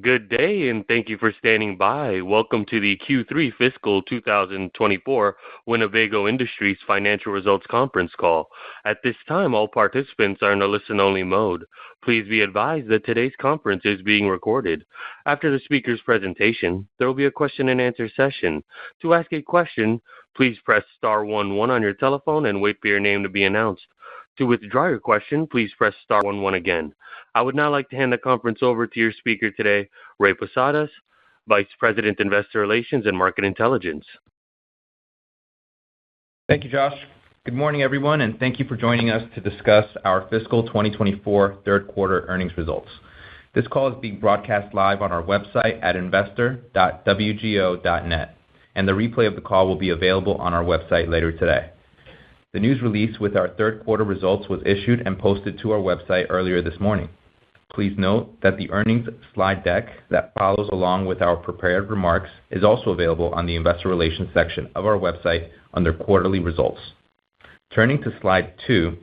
Good day, and thank you for standing by. Welcome to the Q3 Fiscal 2024 Winnebago Industries Financial Results Conference Call. At this time, all participants are in a listen-only mode. Please be advised that today's conference is being recorded. After the speaker's presentation, there will be a question-and-answer session. To ask a question, please press star 11 on your telephone and wait for your name to be announced. To withdraw your question, please press star 11 again. I would now like to hand the conference over to your speaker today, Ray Posadas, Vice President, Investor Relations and Market Intelligence. Thank you, Josh. Good morning, everyone, and thank you for joining us to discuss our fiscal 2024 third quarter earnings results. This call is being broadcast live on our website at investor.wgo.net, and the replay of the call will be available on our website later today. The news release with our third quarter results was issued and posted to our website earlier this morning. Please note that the earnings slide deck that follows along with our prepared remarks is also available on the Investor Relations section of our website under Quarterly Results. Turning to slide 2,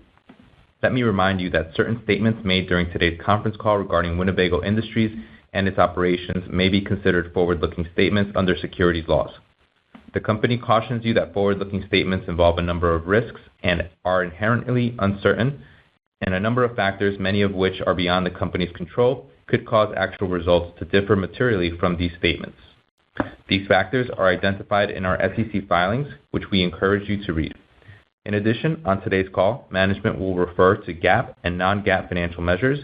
let me remind you that certain statements made during today's conference call regarding Winnebago Industries and its operations may be considered forward-looking statements under securities laws. The company cautions you that forward-looking statements involve a number of risks and are inherently uncertain, and a number of factors, many of which are beyond the company's control, could cause actual results to differ materially from these statements. These factors are identified in our SEC filings, which we encourage you to read. In addition, on today's call, management will refer to GAAP and non-GAAP financial measures,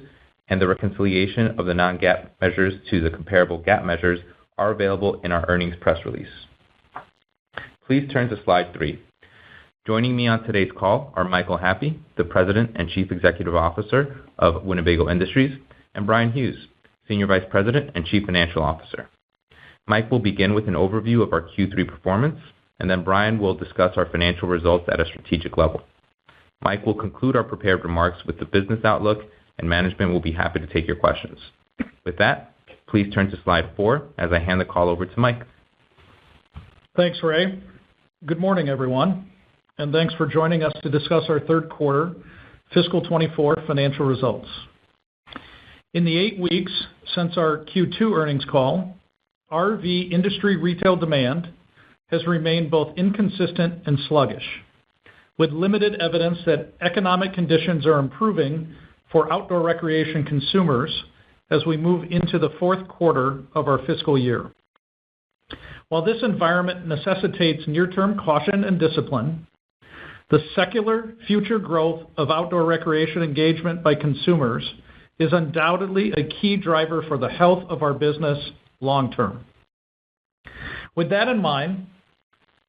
and the reconciliation of the non-GAAP measures to the comparable GAAP measures are available in our earnings press release. Please turn to slide 3. Joining me on today's call are Michael Happe, the President and Chief Executive Officer of Winnebago Industries, and Bryan Hughes, Senior Vice President and Chief Financial Officer. Mike will begin with an overview of our Q3 performance, and then Bryan will discuss our financial results at a strategic level. Mike will conclude our prepared remarks with the business outlook, and management will be happy to take your questions. With that, please turn to slide 4 as I hand the call over to Mike. Thanks, Ray. Good morning, everyone, and thanks for joining us to discuss our third quarter fiscal 24 financial results. In the 8 weeks since our Q2 earnings call, RV industry retail demand has remained both inconsistent and sluggish, with limited evidence that economic conditions are improving for outdoor recreation consumers as we move into the fourth quarter of our fiscal year. While this environment necessitates near-term caution and discipline, the secular future growth of outdoor recreation engagement by consumers is undoubtedly a key driver for the health of our business long-term. With that in mind,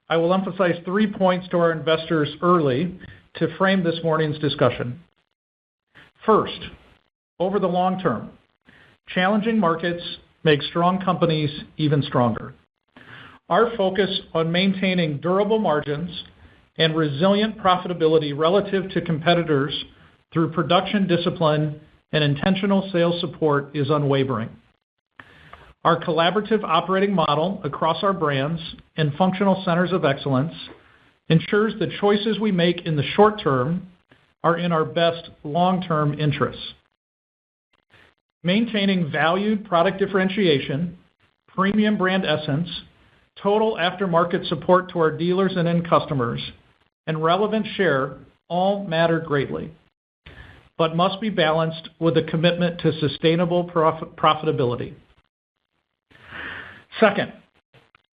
I will emphasize 3 points to our investors early to frame this morning's discussion. First, over the long term, challenging markets make strong companies even stronger. Our focus on maintaining durable margins and resilient profitability relative to competitors through production discipline and intentional sales support is unwavering. Our collaborative operating model across our brands and functional centers of excellence ensures the choices we make in the short term are in our best long-term interests. Maintaining valued product differentiation, premium brand essence, total aftermarket support to our dealers and end customers, and relevant share all matter greatly, but must be balanced with a commitment to sustainable profitability. Second,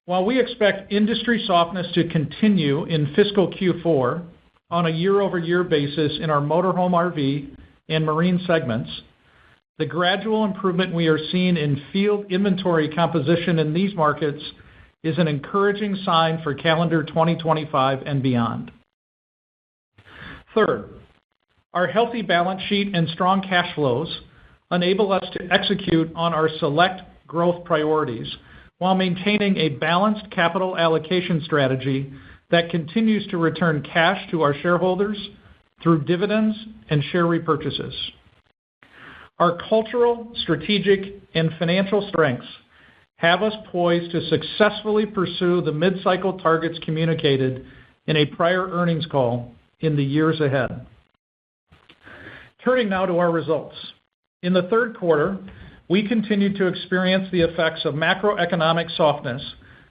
while we expect industry softness to continue in fiscal Q4 on a year-over-year basis in our motorhome RV and marine segments, the gradual improvement we are seeing in field inventory composition in these markets is an encouraging sign for calendar 2025 and beyond. Third, our healthy balance sheet and strong cash flows enable us to execute on our select growth priorities while maintaining a balanced capital allocation strategy that continues to return cash to our shareholders through dividends and share repurchases. Our cultural, strategic, and financial strengths have us poised to successfully pursue the mid-cycle targets communicated in a prior earnings call in the years ahead. Turning now to our results. In the third quarter, we continued to experience the effects of macroeconomic softness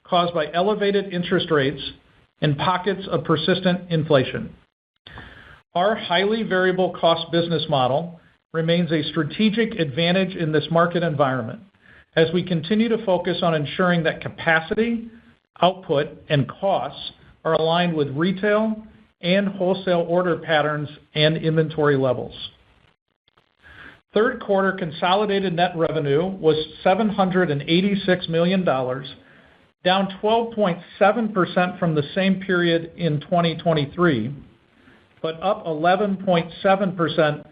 caused by elevated interest rates and pockets of persistent inflation. Our highly variable cost business model remains a strategic advantage in this market environment as we continue to focus on ensuring that capacity, output, and costs are aligned with retail and wholesale order patterns and inventory levels. Third quarter consolidated net revenue was $786 million, down 12.7% from the same period in 2023, but up 11.7%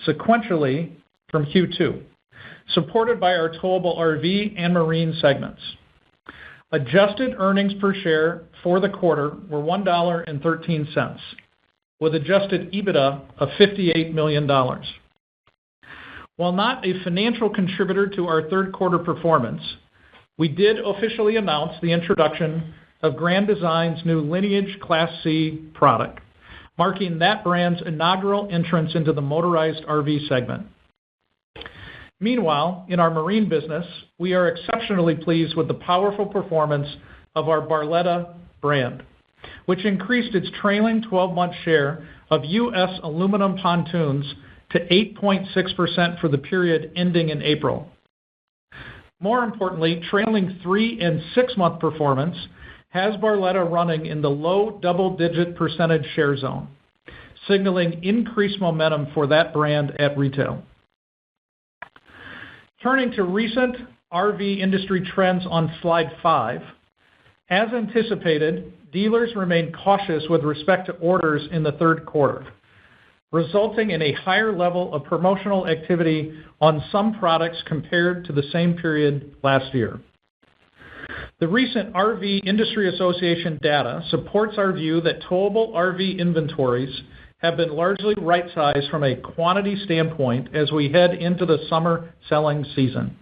sequentially from Q2, supported by our towable RV and marine segments. Adjusted earnings per share for the quarter were $1.13, with adjusted EBITDA of $58 million. While not a financial contributor to our third quarter performance, we did officially announce the introduction of Grand Design's new Lineage Class C product, marking that brand's inaugural entrance into the motorized RV segment. Meanwhile, in our marine business, we are exceptionally pleased with the powerful performance of our Barletta brand, which increased its trailing 12-month share of U.S. aluminum pontoons to 8.6% for the period ending in April. More importantly, trailing 3- and 6-month performance has Barletta running in the low double-digit percentage share zone, signaling increased momentum for that brand at retail. Turning to recent RV industry trends on slide 5, as anticipated, dealers remain cautious with respect to orders in the third quarter, resulting in a higher level of promotional activity on some products compared to the same period last year. The recent RV Industry Association data supports our view that towable RV inventories have been largely right-sized from a quantity standpoint as we head into the summer selling season.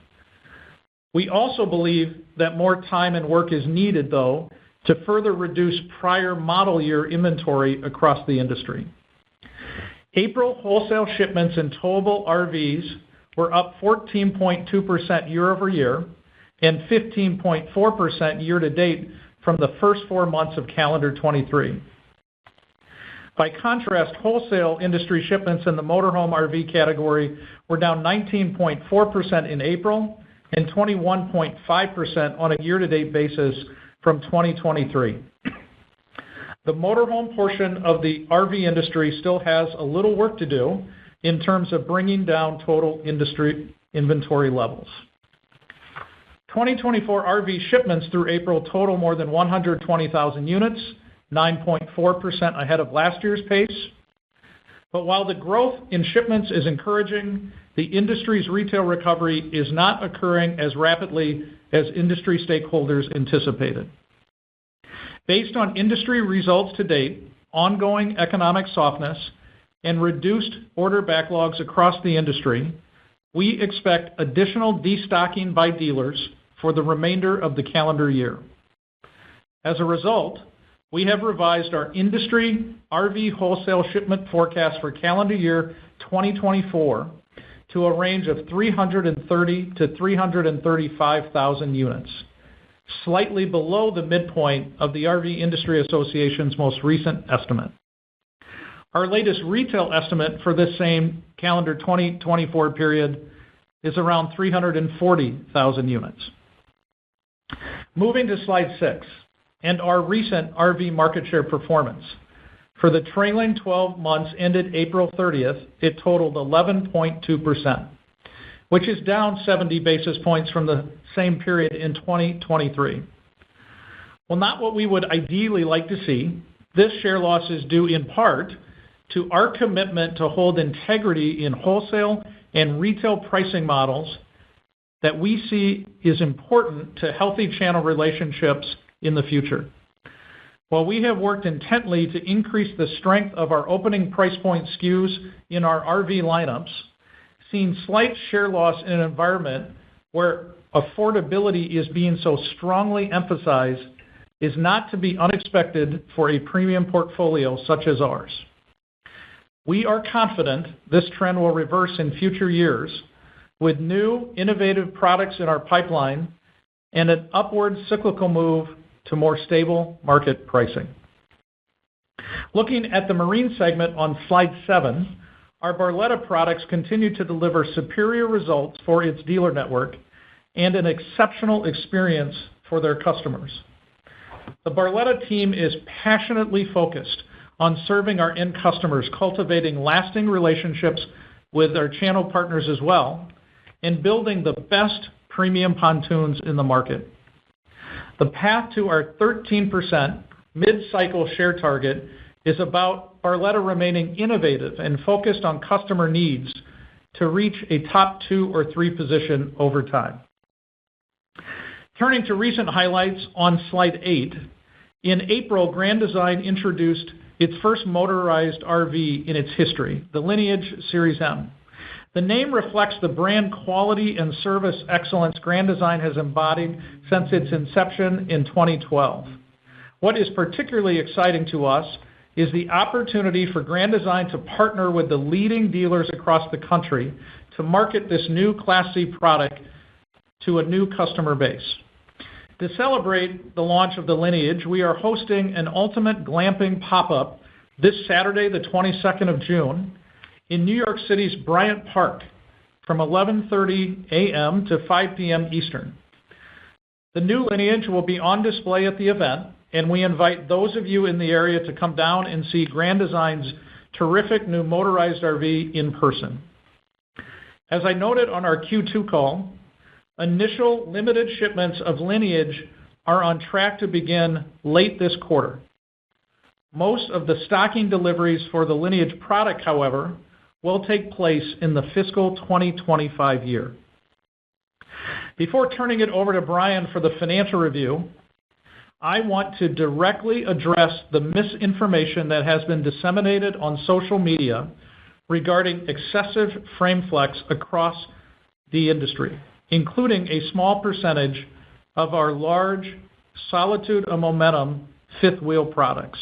We also believe that more time and work is needed, though, to further reduce prior model year inventory across the industry. April wholesale shipments in towable RVs were up 14.2% year over year and 15.4% year to date from the first 4 months of calendar 23. By contrast, wholesale industry shipments in the motorhome RV category were down 19.4% in April and 21.5% on a year-to-date basis from 2023. The motorhome portion of the RV industry still has a little work to do in terms of bringing down total industry inventory levels. 2024 RV shipments through April total more than 120,000 units, 9.4% ahead of last year's pace. But while the growth in shipments is encouraging, the industry's retail recovery is not occurring as rapidly as industry stakeholders anticipated. Based on industry results to date, ongoing economic softness, and reduced order backlogs across the industry, we expect additional destocking by dealers for the remainder of the calendar year. As a result, we have revised our industry RV wholesale shipment forecast for calendar year 2024 to a range of 330,000 to 335,000 units, slightly below the midpoint of the RV Industry Association's most recent estimate. Our latest retail estimate for this same calendar 2024 period is around 340,000 units. Moving to slide 6, and our recent RV market share performance. For the trailing 12 months ended April 30th, it totaled 11.2%, which is down 70 basis points from the same period in 2023. While not what we would ideally like to see, this share loss is due in part to our commitment to hold integrity in wholesale and retail pricing models that we see is important to healthy channel relationships in the future. While we have worked intently to increase the strength of our opening price point SKUs in our RV lineups, seeing slight share loss in an environment where affordability is being so strongly emphasized is not to be unexpected for a premium portfolio such as ours. We are confident this trend will reverse in future years with new innovative products in our pipeline and an upward cyclical move to more stable market pricing. Looking at the marine segment on slide 7, our Barletta products continue to deliver superior results for its dealer network and an exceptional experience for their customers. The Barletta team is passionately focused on serving our end customers, cultivating lasting relationships with our channel partners as well, and building the best premium pontoons in the market. The path to our 13% mid-cycle share target is about Barletta remaining innovative and focused on customer needs to reach a top 2 or 3 position over time. Turning to recent highlights on slide 8, in April, Grand Design introduced its first motorized RV in its history, the Lineage Series M. The name reflects the brand quality and service excellence Grand Design has embodied since its inception in 2012. What is particularly exciting to us is the opportunity for Grand Design to partner with the leading dealers across the country to market this new Class C product to a new customer base. To celebrate the launch of the Lineage, we are hosting an ultimate glamping pop-up this Saturday, the 22nd of June, in New York City's Bryant Park from 11:30 a.m. to 5 p.m. Eastern. The new Lineage will be on display at the event, and we invite those of you in the area to come down and see Grand Design's terrific new motorized RV in person. As I noted on our Q2 call, initial limited shipments of Lineage are on track to begin late this quarter. Most of the stocking deliveries for the Lineage product, however, will take place in the fiscal 2025 year. Before turning it over to Brian for the financial review, I want to directly address the misinformation that has been disseminated on social media regarding excessive frame flex across the industry, including a small percentage of our large Solitude and Momentum fifth wheel products.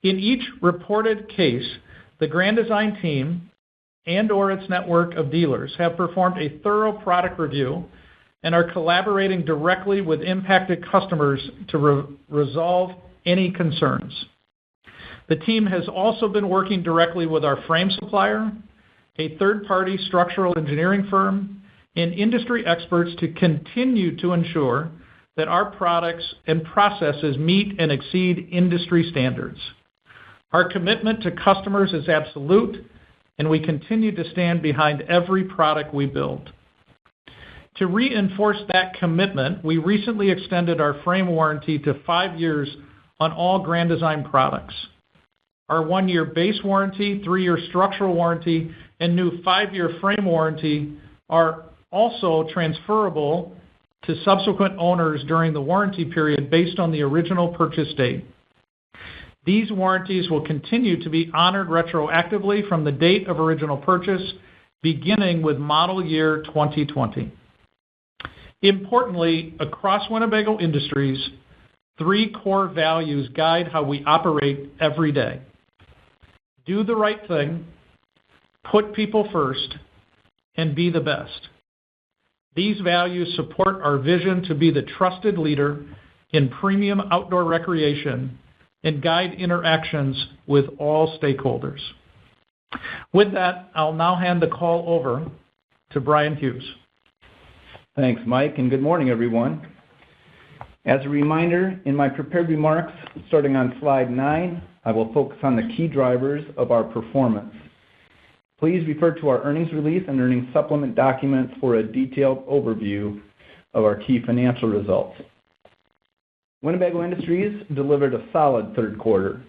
In each reported case, the Grand Design team and/or its network of dealers have performed a thorough product review and are collaborating directly with impacted customers to resolve any concerns. The team has also been working directly with our frame supplier, a third-party structural engineering firm, and industry experts to continue to ensure that our products and processes meet and exceed industry standards. Our commitment to customers is absolute, and we continue to stand behind every product we build. To reinforce that commitment, we recently extended our frame warranty to 5 years on all Grand Design products. Our 1-year base warranty, 3-year structural warranty, and new 5-year frame warranty are also transferable to subsequent owners during the warranty period based on the original purchase date. These warranties will continue to be honored retroactively from the date of original purchase, beginning with model year 2020. Importantly, across Winnebago Industries, 3 core values guide how we operate every day. Do the right thing, put people first, and be the best. These values support our vision to be the trusted leader in premium outdoor recreation and guide interactions with all stakeholders. With that, I'll now hand the call over to Brian Hughes. Thanks, Mike, and good morning, everyone. As a reminder, in my prepared remarks, starting on slide 9, I will focus on the key drivers of our performance. Please refer to our earnings release and earnings supplement documents for a detailed overview of our key financial results. Winnebago Industries delivered a solid third quarter.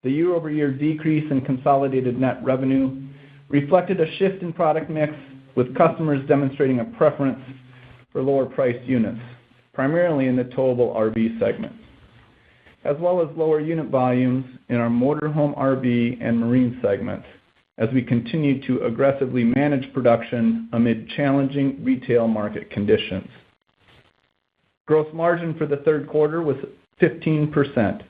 The year-over-year decrease in consolidated net revenue reflected a shift in product mix, with customers demonstrating a preference for lower-priced units, primarily in the towable RV segment, as well as lower unit volumes in our motorhome RV and marine segments, as we continue to aggressively manage production amid challenging retail market conditions. Gross margin for the third quarter was 15%,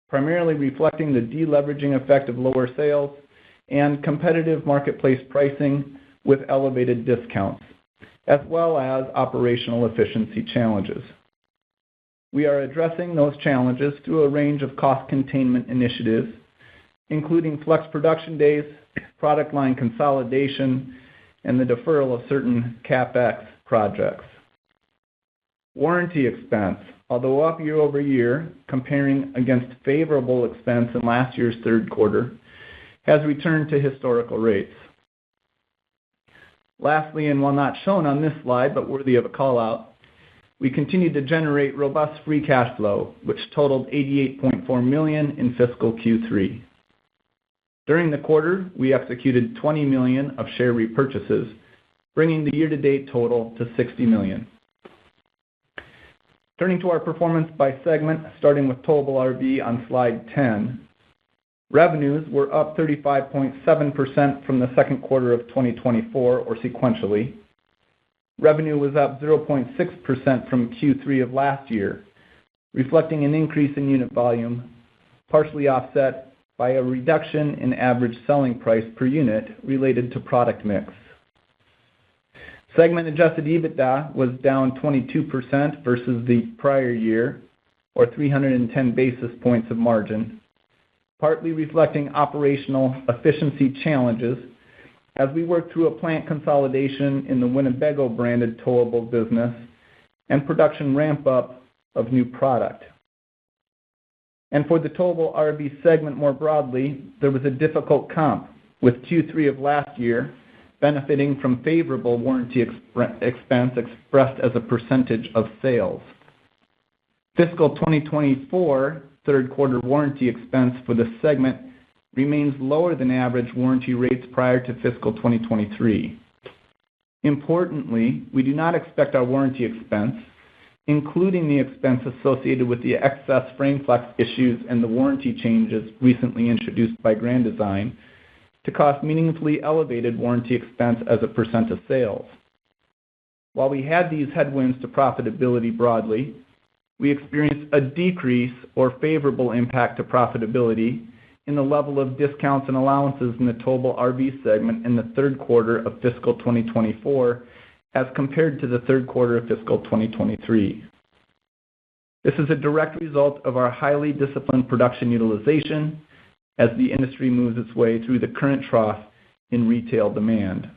primarily reflecting the deleveraging effect of lower sales and competitive marketplace pricing, with elevated discounts, as well as operational efficiency challenges. We are addressing those challenges through a range of cost containment initiatives, including flex production days, product line consolidation, and the deferral of certain CapEx projects. Warranty expense, although up year over year, comparing against favorable expense in last year's third quarter, has returned to historical rates. Lastly, and while not shown on this slide but worthy of a call-out, we continue to generate robust free cash flow, which totaled $88.4 million in fiscal Q3. During the quarter, we executed $20 million of share repurchases, bringing the year-to-date total to $60 million. Turning to our performance by segment, starting with Towable RV on slide 10, revenues were up 35.7% from the second quarter of 2024, or sequentially. Revenue was up 0.6% from Q3 of last year, reflecting an increase in unit volume, partially offset by a reduction in average selling price per unit related to product mix. Segment adjusted EBITDA was down 22% versus the prior year, or 310 basis points of margin, partly reflecting operational efficiency challenges as we work through a plant consolidation in the Winnebago branded towable business and production ramp-up of new product. And for the Towable RV segment more broadly, there was a difficult comp, with Q3 of last year benefiting from favorable warranty expense expressed as a percentage of sales. Fiscal 2024 third quarter warranty expense for the segment remains lower than average warranty rates prior to fiscal 2023. Importantly, we do not expect our warranty expense, including the expense associated with the excess frame flex issues and the warranty changes recently introduced by Grand Design, to cost meaningfully elevated warranty expense as a percent of sales. While we had these headwinds to profitability broadly, we experienced a decrease or favorable impact to profitability in the level of discounts and allowances in the Towable RV segment in the third quarter of fiscal 2024 as compared to the third quarter of fiscal 2023. This is a direct result of our highly disciplined production utilization as the industry moves its way through the current trough in retail demand.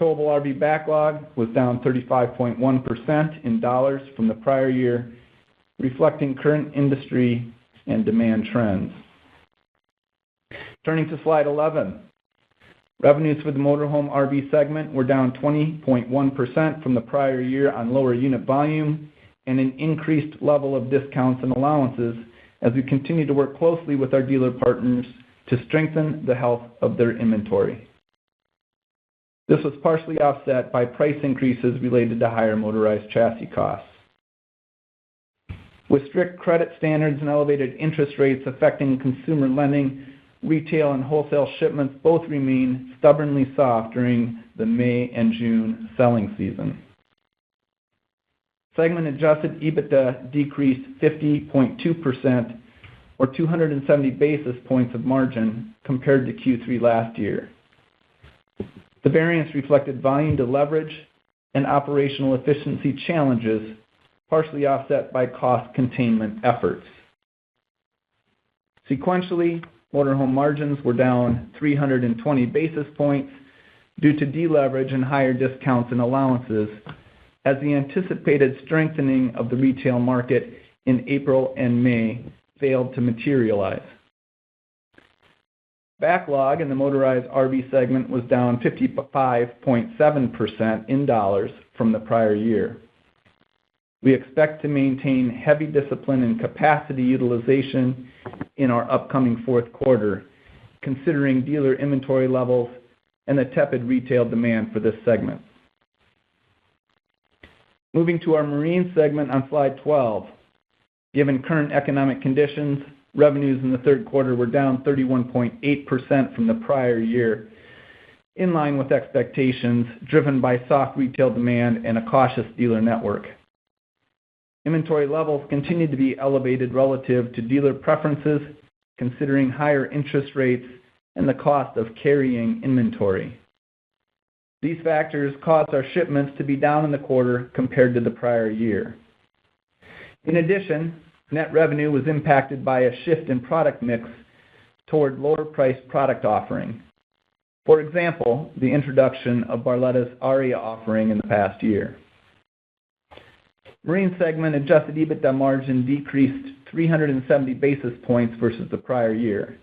Towable RV backlog was down 35.1% in dollars from the prior year, reflecting current industry and demand trends. Turning to slide 11, revenues for the motorhome RV segment were down 20.1% from the prior year on lower unit volume and an increased level of discounts and allowances as we continue to work closely with our dealer partners to strengthen the health of their inventory. This was partially offset by price increases related to higher motorized chassis costs. With strict credit standards and elevated interest rates affecting consumer lending, retail and wholesale shipments both remain stubbornly soft during the May and June selling season. Segment adjusted EBITDA decreased 50.2%, or 270 basis points of margin compared to Q3 last year. The variance reflected volume deleverage and operational efficiency challenges, partially offset by cost containment efforts. Sequentially, motorhome margins were down 320 basis points due to deleverage and higher discounts and allowances as the anticipated strengthening of the retail market in April and May failed to materialize. Backlog in the motorized RV segment was down 55.7% in dollars from the prior year. We expect to maintain heavy discipline and capacity utilization in our upcoming fourth quarter, considering dealer inventory levels and the tepid retail demand for this segment. Moving to our marine segment on slide 12. Given current economic conditions, revenues in the third quarter were down 31.8% from the prior year, in line with expectations driven by soft retail demand and a cautious dealer network. Inventory levels continue to be elevated relative to dealer preferences, considering higher interest rates and the cost of carrying inventory. These factors caused our shipments to be down in the quarter compared to the prior year. In addition, net revenue was impacted by a shift in product mix toward lower-priced product offering. For example, the introduction of Barletta's Aria offering in the past year. Marine segment adjusted EBITDA margin decreased 370 basis points versus the prior year.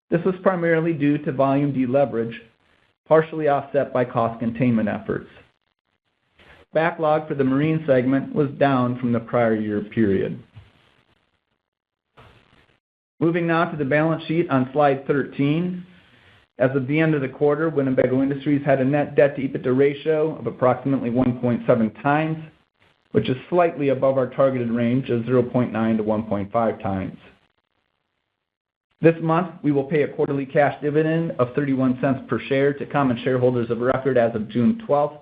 This was primarily due to volume deleverage, partially offset by cost containment efforts. Backlog for the marine segment was down from the prior year period. Moving now to the balance sheet on slide 13. As of the end of the quarter, Winnebago Industries had a net debt to EBITDA ratio of approximately 1.7 times, which is slightly above our targeted range of 0.9 to 1.5 times. This month, we will pay a quarterly cash dividend of 31 cents per share to common shareholders of record as of June 12th,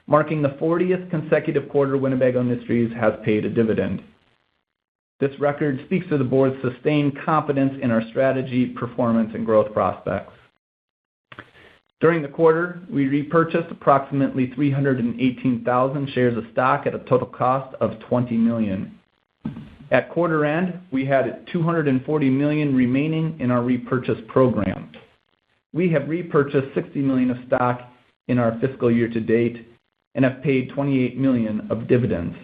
marking the 40th consecutive quarter Winnebago Industries has paid a dividend. This record speaks to the board's sustained confidence in our strategy, performance, and growth prospects. During the quarter, we repurchased approximately 318,000 shares of stock at a total cost of $20 million. At quarter end, we had $240 million remaining in our repurchase program. We have repurchased $60 million of stock in our fiscal year to date and have paid $28 million of dividends.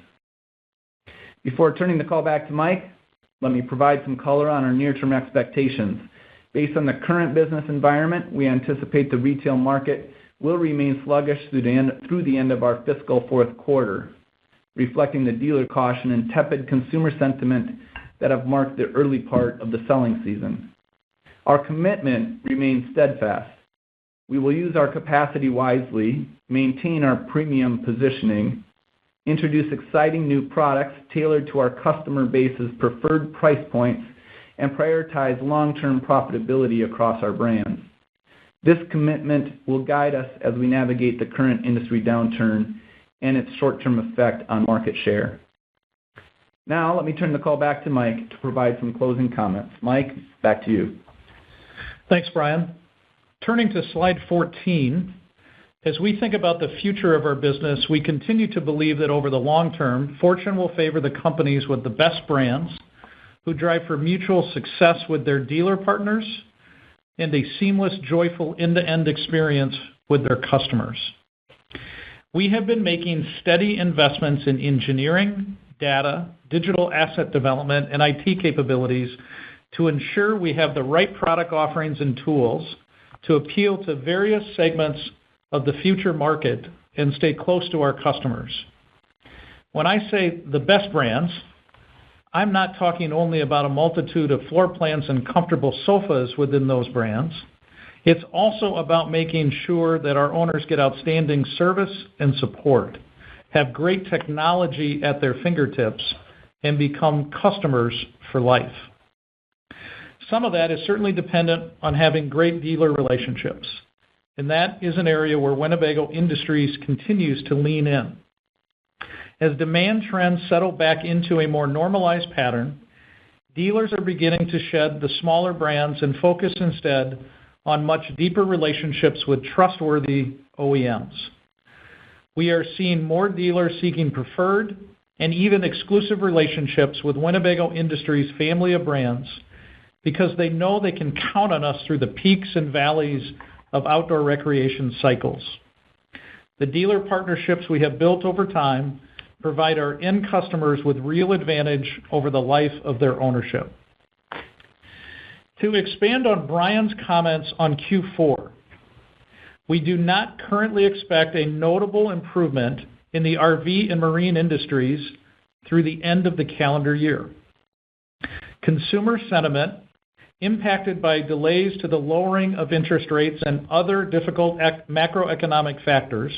Before turning the call back to Mike, let me provide some color on our near-term expectations. Based on the current business environment, we anticipate the retail market will remain sluggish through the end of our fiscal fourth quarter, reflecting the dealer caution and tepid consumer sentiment that have marked the early part of the selling season. Our commitment remains steadfast. We will use our capacity wisely, maintain our premium positioning, introduce exciting new products tailored to our customer base's preferred price points, and prioritize long-term profitability across our brands. This commitment will guide us as we navigate the current industry downturn and its short-term effect on market share. Now, let me turn the call back to Mike to provide some closing comments. Mike, back to you. Thanks, Brian. Turning to slide 14, as we think about the future of our business, we continue to believe that over the long term, fortune will favor the companies with the best brands, who drive for mutual success with their dealer partners, and a seamless, joyful end-to-end experience with their customers. We have been making steady investments in engineering, data, digital asset development, and IT capabilities to ensure we have the right product offerings and tools to appeal to various segments of the future market and stay close to our customers. When I say the best brands, I'm not talking only about a multitude of floor plans and comfortable sofas within those brands. It's also about making sure that our owners get outstanding service and support, have great technology at their fingertips, and become customers for life. Some of that is certainly dependent on having great dealer relationships, and that is an area where Winnebago Industries continues to lean in. As demand trends settle back into a more normalized pattern, dealers are beginning to shed the smaller brands and focus instead on much deeper relationships with trustworthy OEMs. We are seeing more dealers seeking preferred and even exclusive relationships with Winnebago Industries' family of brands because they know they can count on us through the peaks and valleys of outdoor recreation cycles. The dealer partnerships we have built over time provide our end customers with real advantage over the life of their ownership. To expand on Brian's comments on Q4, we do not currently expect a notable improvement in the RV and marine industries through the end of the calendar year. Consumer sentiment, impacted by delays to the lowering of interest rates and other difficult macroeconomic factors,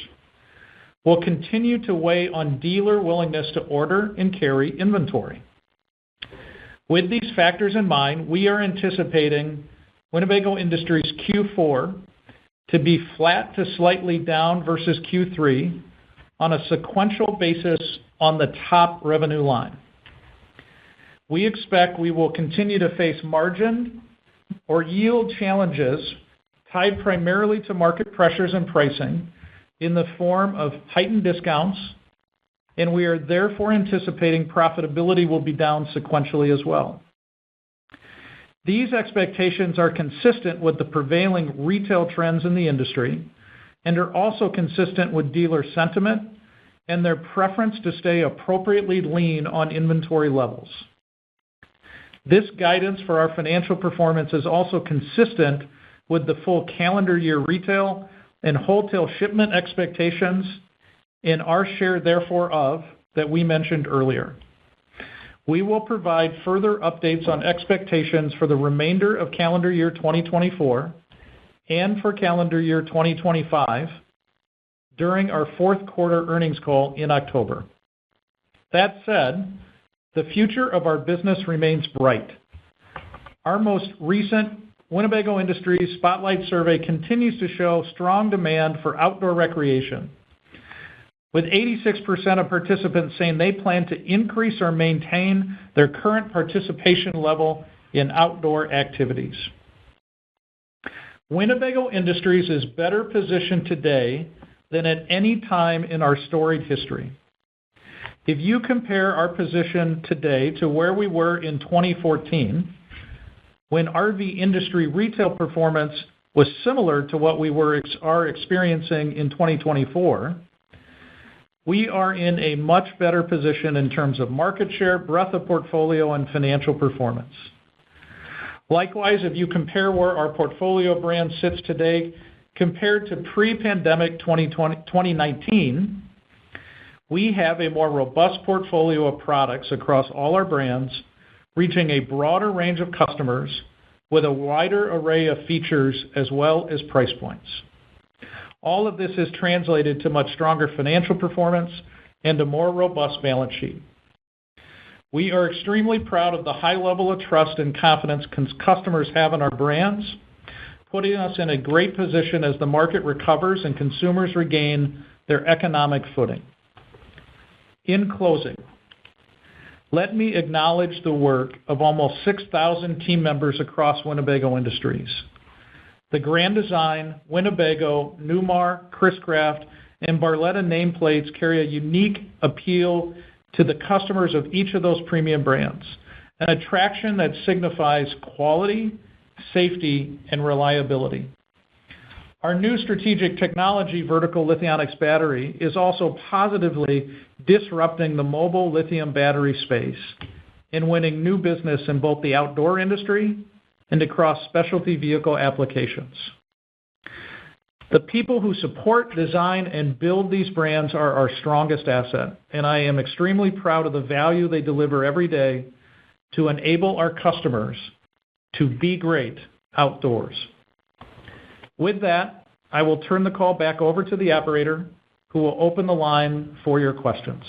will continue to weigh on dealer willingness to order and carry inventory. With these factors in mind, we are anticipating Winnebago Industries Q4 to be flat to slightly down versus Q3 on a sequential basis on the top revenue line. We expect we will continue to face margin or yield challenges tied primarily to market pressures and pricing in the form of heightened discounts, and we are therefore anticipating profitability will be down sequentially as well. These expectations are consistent with the prevailing retail trends in the industry and are also consistent with dealer sentiment and their preference to stay appropriately lean on inventory levels. This guidance for our financial performance is also consistent with the full calendar year retail and wholesale shipment expectations in our share therefore of that we mentioned earlier. We will provide further updates on expectations for the remainder of calendar year 2024 and for calendar year 2025 during our fourth quarter earnings call in October. That said, the future of our business remains bright. Our most recent Winnebago Industries Spotlight Survey continues to show strong demand for outdoor recreation, with 86% of participants saying they plan to increase or maintain their current participation level in outdoor activities. Winnebago Industries is better positioned today than at any time in our storied history. If you compare our position today to where we were in 2014, when RV industry retail performance was similar to what we are experiencing in 2024, we are in a much better position in terms of market share, breadth of portfolio, and financial performance. Likewise, if you compare where our portfolio brand sits today compared to pre-pandemic 2019, we have a more robust portfolio of products across all our brands, reaching a broader range of customers with a wider array of features as well as price points. All of this is translated to much stronger financial performance and a more robust balance sheet. We are extremely proud of the high level of trust and confidence customers have in our brands, putting us in a great position as the market recovers and consumers regain their economic footing. In closing, let me acknowledge the work of almost 6,000 team members across Winnebago Industries. The Grand Design, Winnebago, Newmar, Chris-Craft, and Barletta nameplates carry a unique appeal to the customers of each of those premium brands, an attraction that signifies quality, safety, and reliability. Our new strategic technology, Vertical Lithionics Battery, is also positively disrupting the mobile lithium battery space and winning new business in both the outdoor industry and across specialty vehicle applications. The people who support, design, and build these brands are our strongest asset, and I am extremely proud of the value they deliver every day to enable our customers to be great outdoors. With that, I will turn the call back over to the operator, who will open the line for your questions.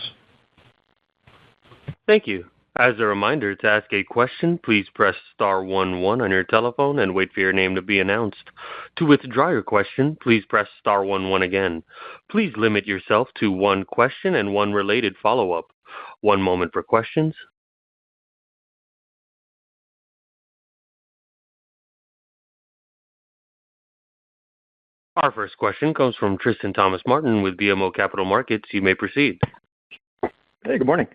Thank you. As a reminder, to ask a question, please press star 11 on your telephone and wait for your name to be announced. To withdraw your question, please press star 11 again. Please limit yourself to one question and one related follow-up. One moment for questions. Our first question comes from Tristan Thomas-Martin with BMO Capital Markets. You may proceed. Hey, good morning.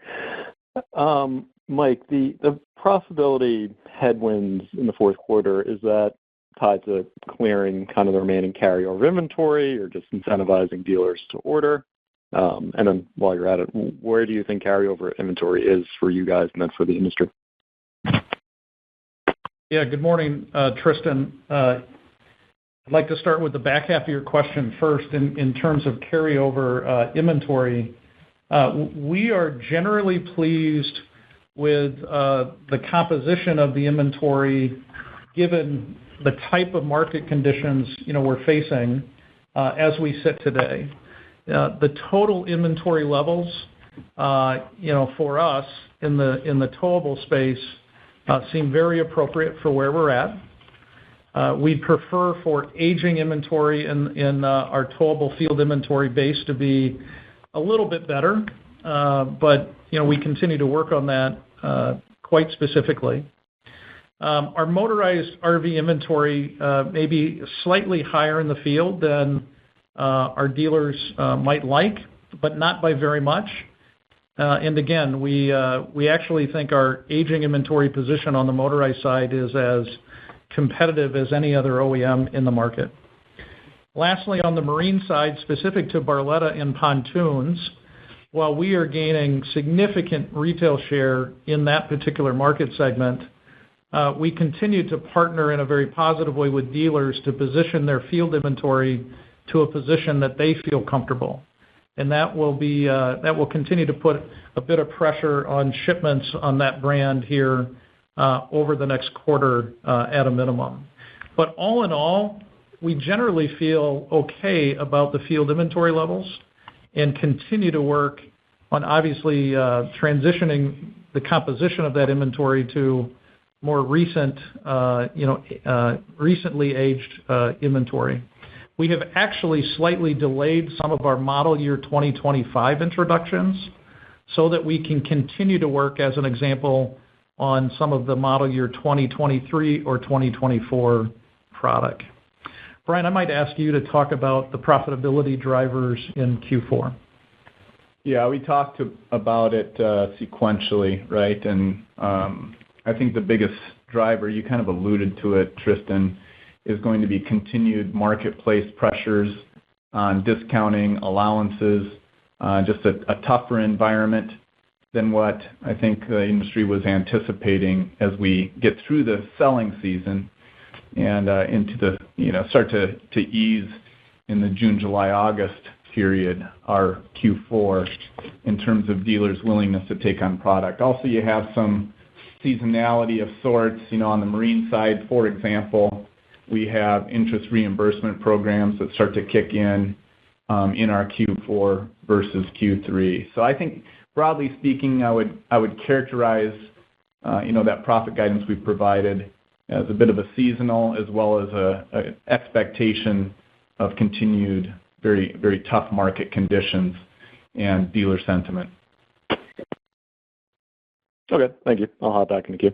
Mike, the profitability headwinds in the fourth quarter, is that tied to clearing kind of the remaining carryover inventory or just incentivizing dealers to order? And then while you're at it, where do you think carryover inventory is for you guys and then for the industry? Yeah, good morning, Tristan. I'd like to start with the back half of your question first. In terms of carryover inventory, we are generally pleased with the composition of the inventory given the type of market conditions we're facing as we sit today. The total inventory levels for us in the towable space seem very appropriate for where we're at. We'd prefer for aging inventory in our towable field inventory base to be a little bit better, but we continue to work on that quite specifically. Our motorized RV inventory may be slightly higher in the field than our dealers might like, but not by very much. And again, we actually think our aging inventory position on the motorized side is as competitive as any other OEM in the market. Lastly, on the marine side, specific to Barletta and pontoons, while we are gaining significant retail share in that particular market segment, we continue to partner in a very positive way with dealers to position their field inventory to a position that they feel comfortable. And that will continue to put a bit of pressure on shipments on that brand here over the next quarter at a minimum. But all in all, we generally feel okay about the field inventory levels and continue to work on obviously transitioning the composition of that inventory to more recently aged inventory. We have actually slightly delayed some of our model year 2025 introductions so that we can continue to work, as an example, on some of the model year 2023 or 2024 product. Brian, I might ask you to talk about the profitability drivers in Q4. Yeah, we talked about it sequentially, right? And I think the biggest driver, you kind of alluded to it, Tristan, is going to be continued marketplace pressures on discounting, allowances, just a tougher environment than what I think the industry was anticipating as we get through the selling season and into the, start to ease in the June, July, August period, our Q4, in terms of dealers' willingness to take on product. Also, you have some seasonality of sorts, on the marine side, for example. We have interest reimbursement programs that start to kick in our Q4 versus Q3. So I think, broadly speaking, I would characterize, that profit guidance we've provided as a bit of a seasonal as well as a expectation of continued very, very tough market conditions and dealer sentiment. Okay, thank you. I'll hop back in the queue.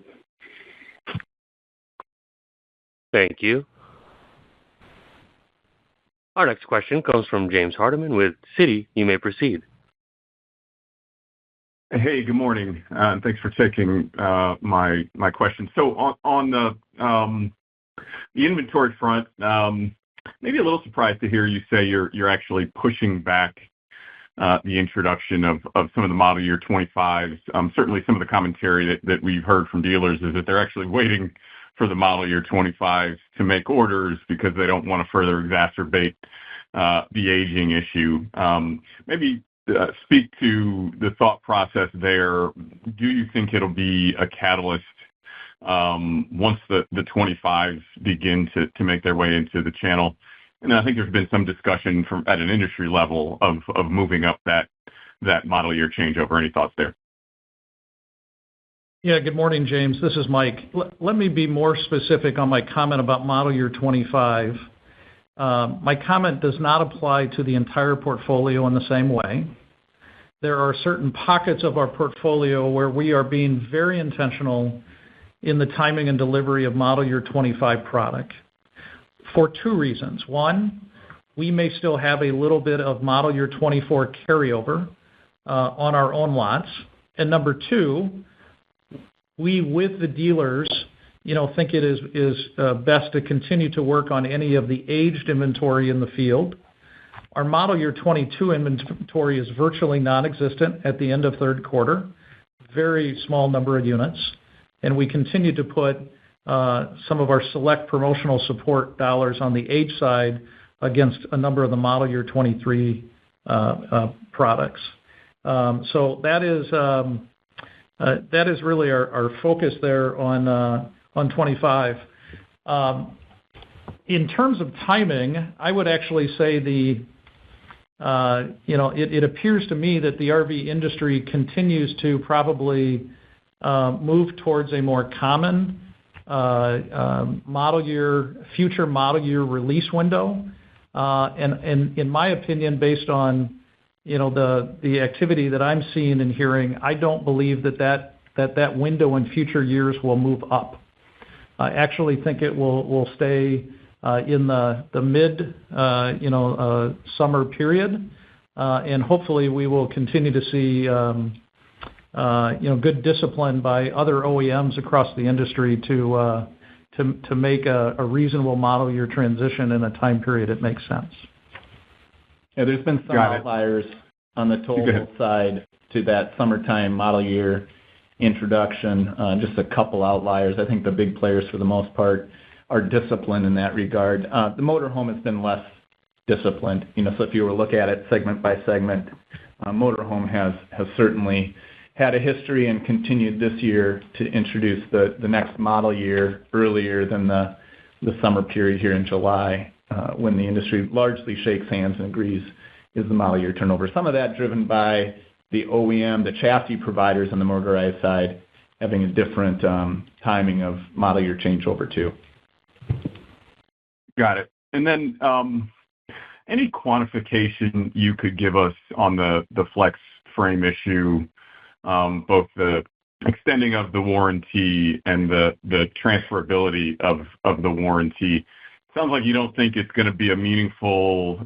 Thank you. Our next question comes from James Hardiman with Citi. You may proceed. Hey, good morning. Thanks for taking my question. So on the inventory front, maybe a little surprised to hear you say you're actually pushing back the introduction of some of the model year 25s. Certainly some of the commentary that we've heard from dealers is that they're actually waiting for the model year 25s to make orders because they don't want to further exacerbate the aging issue. Maybe speak to the thought process there. Do you think it'll be a catalyst once the 25s begin to make their way into the channel? And I think there's been some discussion at an industry level of moving up that model year changeover. Any thoughts there? Yeah, good morning, James. This is Mike. Let me be more specific on my comment about model year 25. My comment does not apply to the entire portfolio in the same way. There are certain pockets of our portfolio where we are being very intentional in the timing and delivery of model year 25 product for two reasons. One, we may still have a little bit of model year 24 carryover on our own lots. And number two, we, with the dealers, think it is best to continue to work on any of the aged inventory in the field. Our model year 22 inventory is virtually non-existent at the end of third quarter, very small number of units, and we continue to put some of our select promotional support dollars on the age side against a number of the model year 23 products. So that is really our focus there on 25. In terms of timing, I would actually say it appears to me that the RV industry continues to probably move towards a more common future model year release window. And in my opinion, based on the activity that I'm seeing and hearing, I don't believe that window in future years will move up. I actually think it will stay in the mid summer period, and hopefully we will continue to see good discipline by other OEMs across the industry to make a reasonable model year transition in a time period it makes sense. Yeah, there's been some outliers on the towable side to that summertime model year introduction. Just a couple outliers. I think the big players, for the most part, are disciplined in that regard. The motorhome has been less disciplined. So if you were to look at it segment by segment, motorhome has certainly had a history and continued this year to introduce the next model year earlier than the summer period here in July, when the industry largely shakes hands and agrees is the model year turnover. Some of that driven by the OEM, the chassis providers on the motorized side, having a different timing of model year changeover too. Got it. And then any quantification you could give us on the flex frame issue, both the extending of the warranty and the transferability of the warranty? Sounds like you don't think it's going to be a meaningful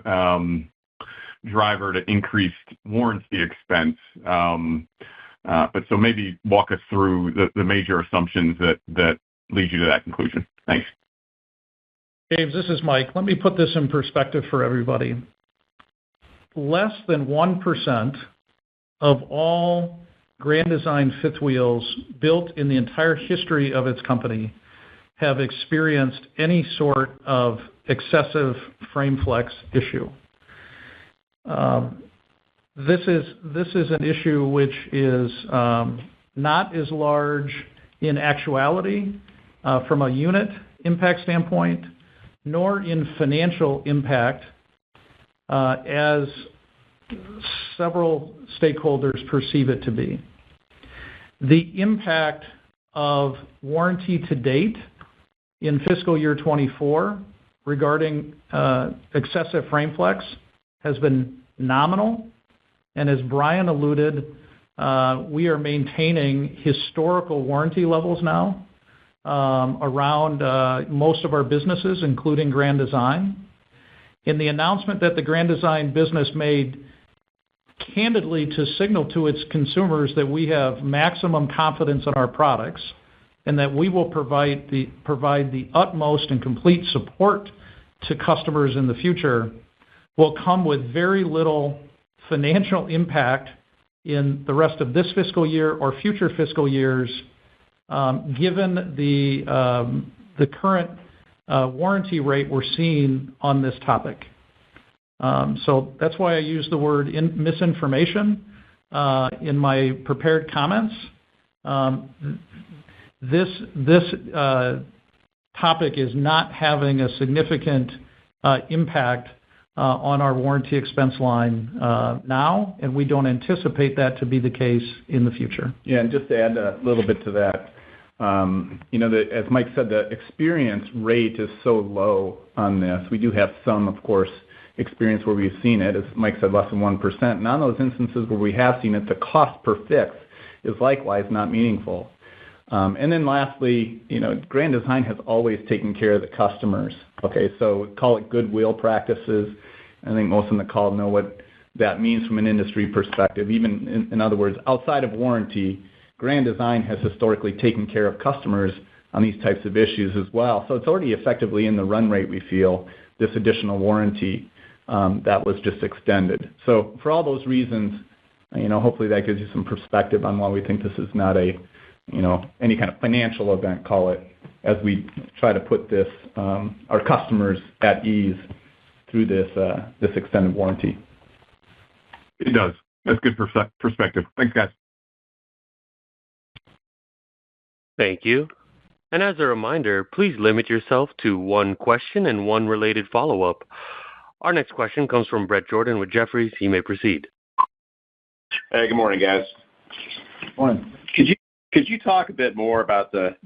driver to increased warranty expense. But so maybe walk us through the major assumptions that lead you to that conclusion. Thanks. James, this is Mike. Let me put this in perspective for everybody. Less than 1% of all Grand Design fifth wheels built in the entire history of its company have experienced any sort of excessive frame flex issue. This is an issue which is not as large in actuality from a unit impact standpoint, nor in financial impact as several stakeholders perceive it to be. The impact of warranty to date in fiscal year 24 regarding excessive frame flex has been nominal. And as Brian alluded, we are maintaining historical warranty levels now around most of our businesses, including Grand Design. In the announcement that the Grand Design business made candidly to signal to its consumers that we have maximum confidence in our products and that we will provide the utmost and complete support to customers in the future, will come with very little financial impact in the rest of this fiscal year or future fiscal years, given the current warranty rate we're seeing on this topic. So that's why I use the word misinformation in my prepared comments. This topic is not having a significant impact on our warranty expense line now, and we don't anticipate that to be the case in the future. Yeah, and just to add a little bit to that, as Mike said, the experience rate is so low on this. We do have some, of course, experience where we've seen it, as Mike said, less than 1%. And on those instances where we have seen it, the cost per fix is likewise not meaningful. And then lastly, Grand Design has always taken care of the customers. Okay, so call it goodwill practices. I think most on the call know what that means from an industry perspective. Even in other words, outside of warranty, Grand Design has historically taken care of customers on these types of issues as well. So it's already effectively in the run rate, we feel, this additional warranty that was just extended. So for all those reasons, hopefully that gives you some perspective on why we think this is not any kind of financial event, call it, as we try to put this our customers at ease through this extended warranty. It does. That's good perspective. Thanks, guys. Thank you. And as a reminder, please limit yourself to one question and one related follow-up. Our next question comes from Bret Jordan with Jefferies. You may proceed. Hey, good morning, guys. Morning. Could you Could you talk a bit more about the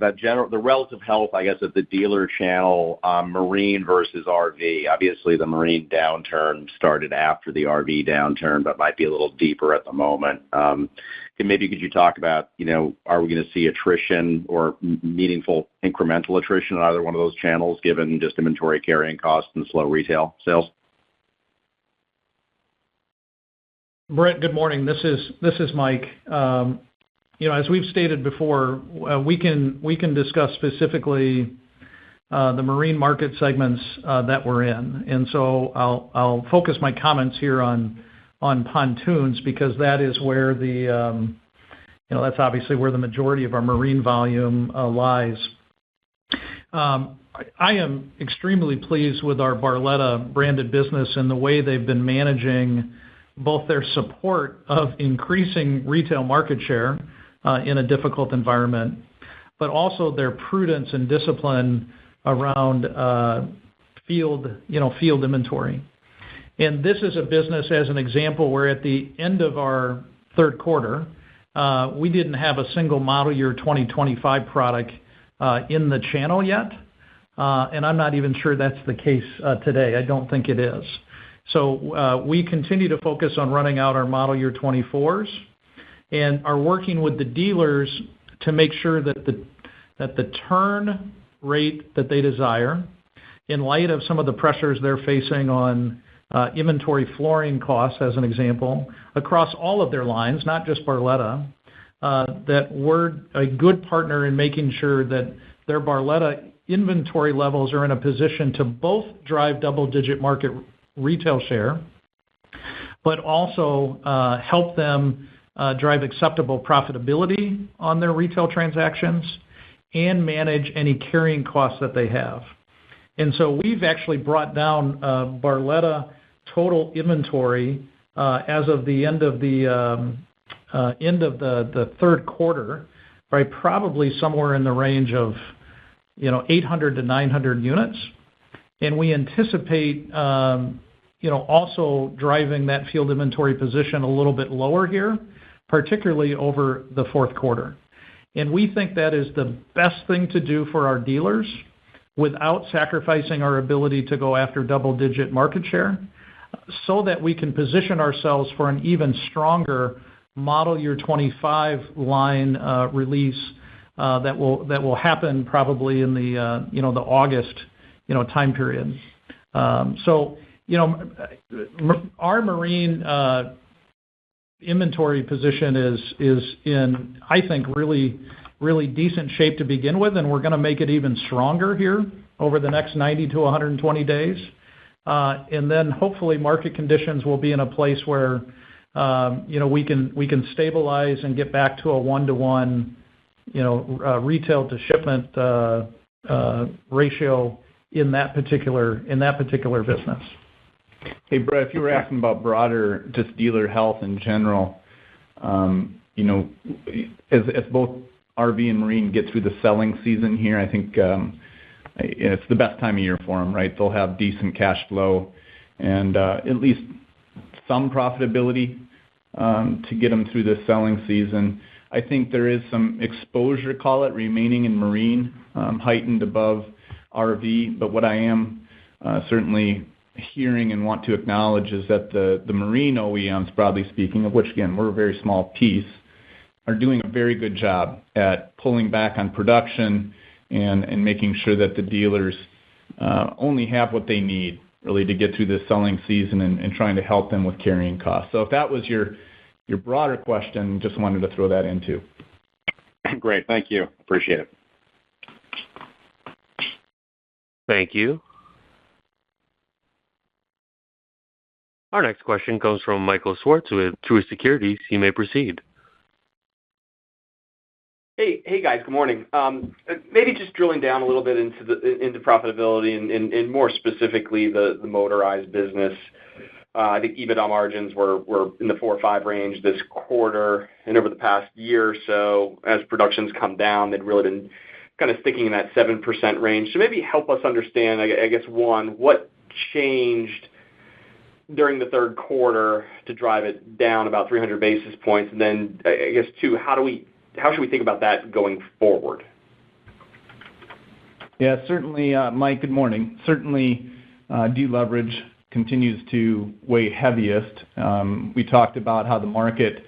relative health, I guess, of the dealer channel, marine versus RV? Obviously, the marine downturn started after the RV downturn, but might be a little deeper at the moment. Maybe could you talk about, are we going to see attrition or meaningful incremental attrition on either one of those channels, given just inventory carrying costs and slow retail sales? Brett, good morning. This is Mike. As we've stated before, we can discuss specifically the marine market segments that we're in, and so I'll focus my comments here on pontoons because that is where that's obviously where the majority of our marine volume lies. I am extremely pleased with our Barletta branded business and the way they've been managing both their support of increasing retail market share in a difficult environment, but also their prudence and discipline around field inventory. And this is a business, as an example, where at the end of our third quarter, we didn't have a single model year 2025 product in the channel yet, and I'm not even sure that's the case today. I don't think it is. So we continue to focus on running out our model year 24s and are working with the dealers to make sure that the turn rate that they desire, in light of some of the pressures they're facing on inventory flooring costs, as an example, across all of their lines, not just Barletta, that we're a good partner in making sure that their Barletta inventory levels are in a position to both drive double-digit market retail share, but also help them drive acceptable profitability on their retail transactions and manage any carrying costs that they have. And so we've actually brought down Barletta total inventory as of the end of the third quarter by probably somewhere in the range of 800 to 900 units. And we anticipate also driving that field inventory position a little bit lower here, particularly over the fourth quarter. And we think that is the best thing to do for our dealers without sacrificing our ability to go after double-digit market share, so that we can position ourselves for an even stronger model year 25 line release that will happen probably in the August time period. So our marine inventory position is in, I think, really, really decent shape to begin with, and we're going to make it even stronger here over the next 90 to 120 days. And then hopefully market conditions will be in a place where we can stabilize and get back to a 1-to-1 retail to shipment ratio in that particular business. Hey, Brett, if you were asking about broader just dealer health in general, as both RV and marine get through the selling season here, I think it's the best time of year for them, right? They'll have decent cash flow and at least some profitability to get them through the selling season. I think there is some exposure, call it, remaining in marine, heightened above RV, but what I am certainly hearing and want to acknowledge is that the marine OEMs, broadly speaking, of which, again, we're a very small piece, are doing a very good job at pulling back on production and making sure that the dealers only have what they need, really, to get through the selling season and trying to help them with carrying costs. So if that was your broader question, just wanted to throw that in too. Great. Thank you. Appreciate it. Thank you. Our next question comes from Michael Swartz with Truist Securities. You may proceed. Hey guys, good morning. Maybe just drilling down a little bit into profitability and more specifically the motorized business. I think EBITDA margins were in the 4 or 5 range this quarter, and over the past year or so, as production's come down, they'd really been kind of sticking in that 7% range. So maybe help us understand, I guess, one, what changed during the third quarter to drive it down about 300 basis points, and then I guess two, how do we how should we think about that going forward? Yeah, certainly, Mike, good morning. Certainly, deleverage continues to weigh heaviest. We talked about how the market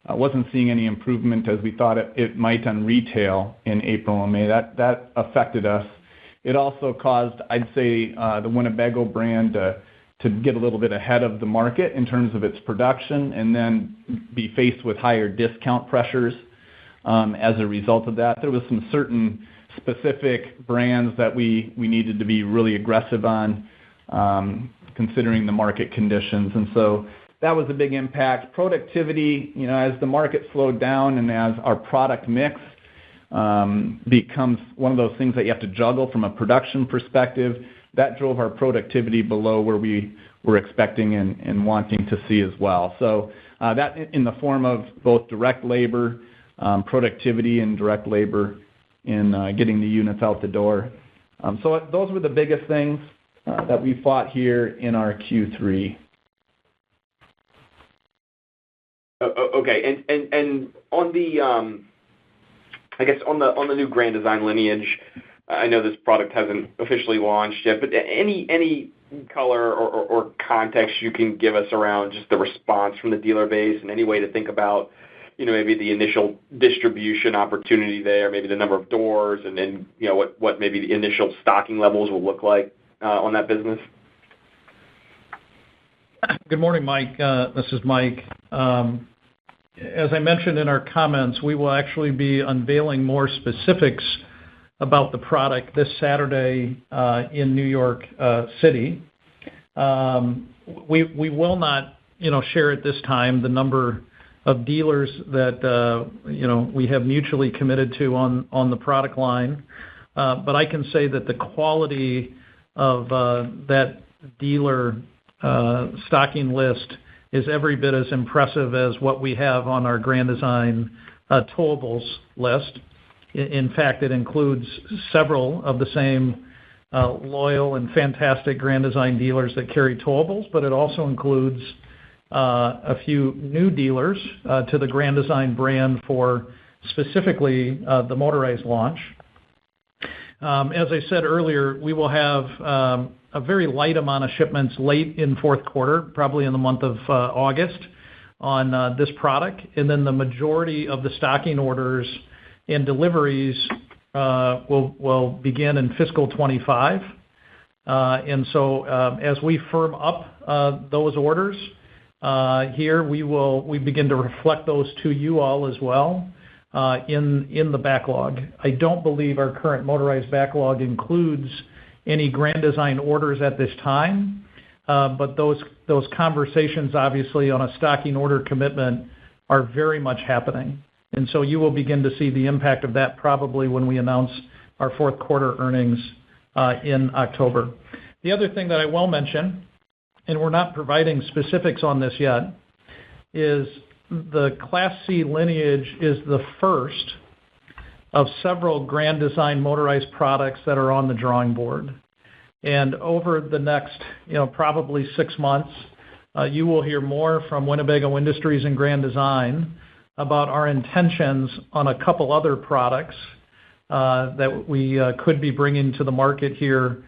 wasn't seeing any improvement as we thought it might on retail in April and May. That affected us. It also caused, I'd say, the Winnebago brand to get a little bit ahead of the market in terms of its production and then be faced with higher discount pressures as a result of that. There was some certain specific brands that we needed to be really aggressive on considering the market conditions. And so that was a big impact. Productivity, as the market slowed down and as our product mix becomes one of those things that you have to juggle from a production perspective, that drove our productivity below where we were expecting and wanting to see as well. So that in the form of both direct labor, productivity, and direct labor in getting the units out the door. So those were the biggest things that we fought here in our Q3. Okay, and on the I guess on the new Grand Design lineage, I know this product hasn't officially launched yet, but any color or context you can give us around just the response from the dealer base and any way to think about, maybe the initial distribution opportunity there, maybe the number of doors, and then, what maybe the initial stocking levels will look like on that business? Good morning, Mike. This is Mike. As I mentioned in our comments, we will actually be unveiling more specifics about the product this Saturday in New York City. We will not, share at this time the number of dealers that we have mutually committed to on the product line, but I can say that the quality of that dealer stocking list is every bit as impressive as what we have on our Grand Design towables list. In fact, it includes several of the same loyal and fantastic Grand Design dealers that carry towables, but it also includes a few new dealers to the Grand Design brand for specifically the motorized launch. As I said earlier, we will have a very light amount of shipments late in fourth quarter, probably in the month of August, on this product. And then the majority of the stocking orders and deliveries will begin in fiscal 25. And so as we firm up those orders here, we begin to reflect those to you all as well in the backlog. I don't believe our current motorized backlog includes any Grand Design orders at this time, but those conversations, obviously, on a stocking order commitment are very much happening. And so you will begin to see the impact of that probably when we announce our fourth quarter earnings in October. The other thing that I will mention, and we're not providing specifics on this yet, is the Class C lineage is the first of several Grand Design motorized products that are on the drawing board. And over the next, probably 6 months, you will hear more from Winnebago Industries and Grand Design about our intentions on a couple other products that we could be bringing to the market here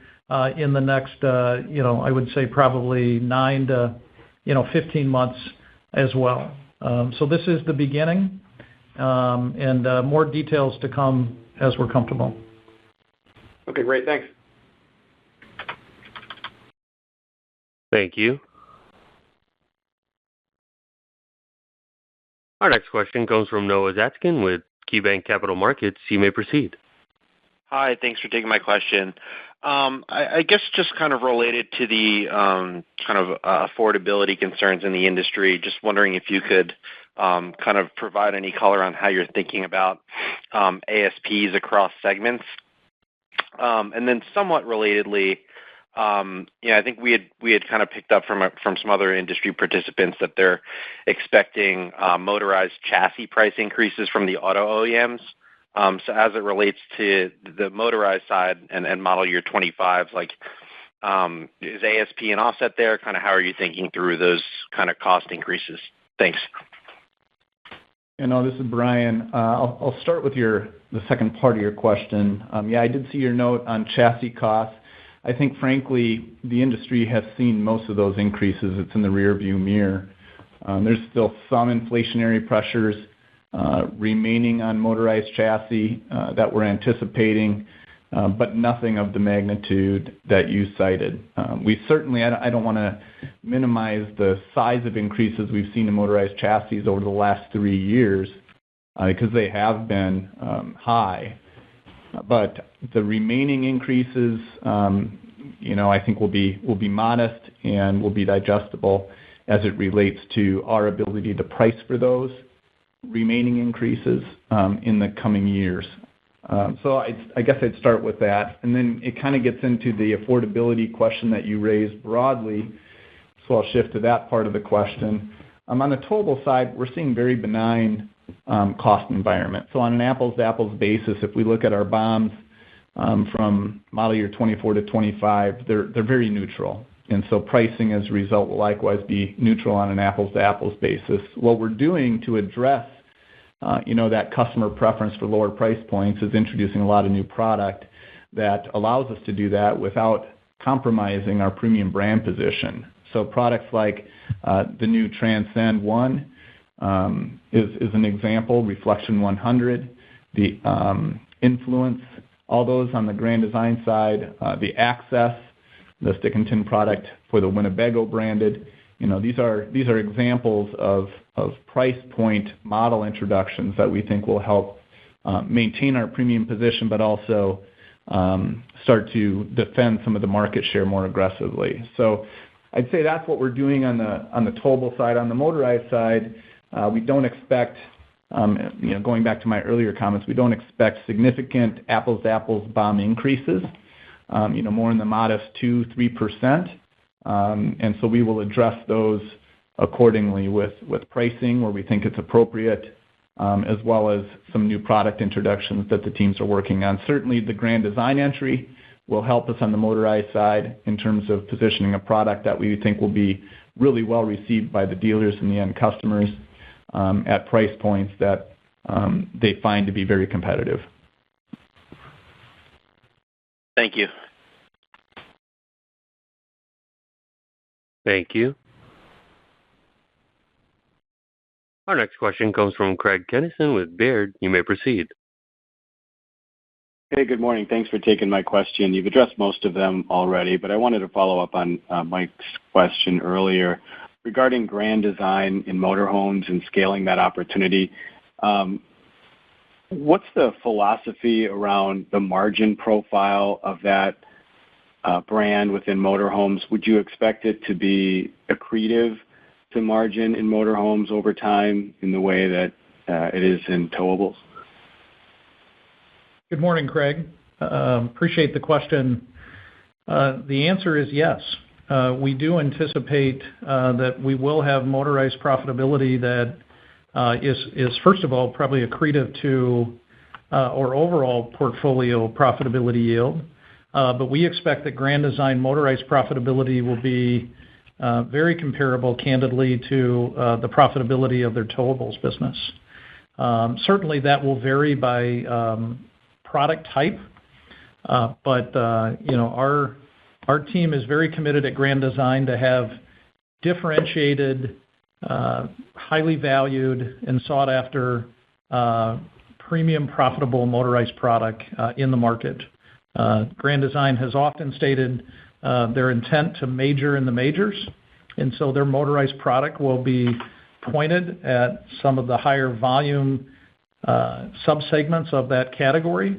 in the next, I would say probably 9 to 15 months as well. So this is the beginning, and more details to come as we're comfortable. Okay, great. Thanks. Thank you. Our next question comes from Noah Zatzkin with KeyBanc Capital Markets. You may proceed. Hi, thanks for taking my question. I guess just kind of related to the affordability concerns in the industry, just wondering if you could kind of provide any color on how you're thinking about ASPs across segments. And then somewhat relatedly, I think we had kind of picked up from some other industry participants that they're expecting motorized chassis price increases from the auto OEMs. So as it relates to the motorized side and model year 25, is ASP an offset there? Kind of how are you thinking through those kind of cost increases? Thanks. This is Brian. I'll start with the second part of your question. I did see your note on chassis costs. I think, frankly, the industry has seen most of those increases. It's in the rearview mirror. There's still some inflationary pressures remaining on motorized chassis that we're anticipating, but nothing of the magnitude that you cited. We certainly, I don't want to minimize the size of increases we've seen in motorized chassis over the last 3 years because they have been high. But the remaining increases, I think will be modest and will be digestible as it relates to our ability to price for those remaining increases in the coming years. So I guess I'd start with that. And then it kind of gets into the affordability question that you raised broadly. So I'll shift to that part of the question. On the towable side, we're seeing very benign cost environment. So on an apples-to-apples basis, if we look at our BOMs from model year 24 to 25, they're very neutral. And so pricing as a result will likewise be neutral on an apples-to-apples basis. What we're doing to address that customer preference for lower price points is introducing a lot of new product that allows us to do that without compromising our premium brand position. So products like the new Transcend 1 is an example, Reflection 100, the Influence, all those on the Grand Design side, the Access, the stick and tin product for the Winnebago branded. These are examples of price point model introductions that we think will help maintain our premium position, but also start to defend some of the market share more aggressively. So I'd say that's what we're doing on the towable side. On the motorized side, we don't expect, going back to my earlier comments, we don't expect significant apples-to-apples BOM increases, more in the modest 2-3%. And so we will address those accordingly with pricing where we think it's appropriate, as well as some new product introductions that the teams are working on. Certainly the Grand Design entry will help us on the motorized side in terms of positioning a product that we think will be really well received by the dealers and the end customers at price points that they find to be very competitive. Thank you. Thank you. Our next question comes from Craig Kennison with Baird. You may proceed. Hey, good morning. Thanks for taking my question. You've addressed most of them already, but I wanted to follow up on Mike's question earlier regarding Grand Design in motorhomes and scaling that opportunity. What's the philosophy around the margin profile of that brand within motorhomes? Would you expect it to be accretive to margin in motorhomes over time in the way that it is in towables? Good morning, Craig. Appreciate the question. The answer is yes. We do anticipate that we will have motorized profitability that is first of all, probably accretive to our overall portfolio profitability yield. But we expect that Grand Design motorized profitability will be very comparable, candidly, to the profitability of their towables business. Certainly that will vary by product type, but our team is very committed at Grand Design to have differentiated, highly valued and sought after premium profitable motorized product in the market. Grand Design has often stated their intent to major in the majors, and so their motorized product will be pointed at some of the higher volume subsegments of that category.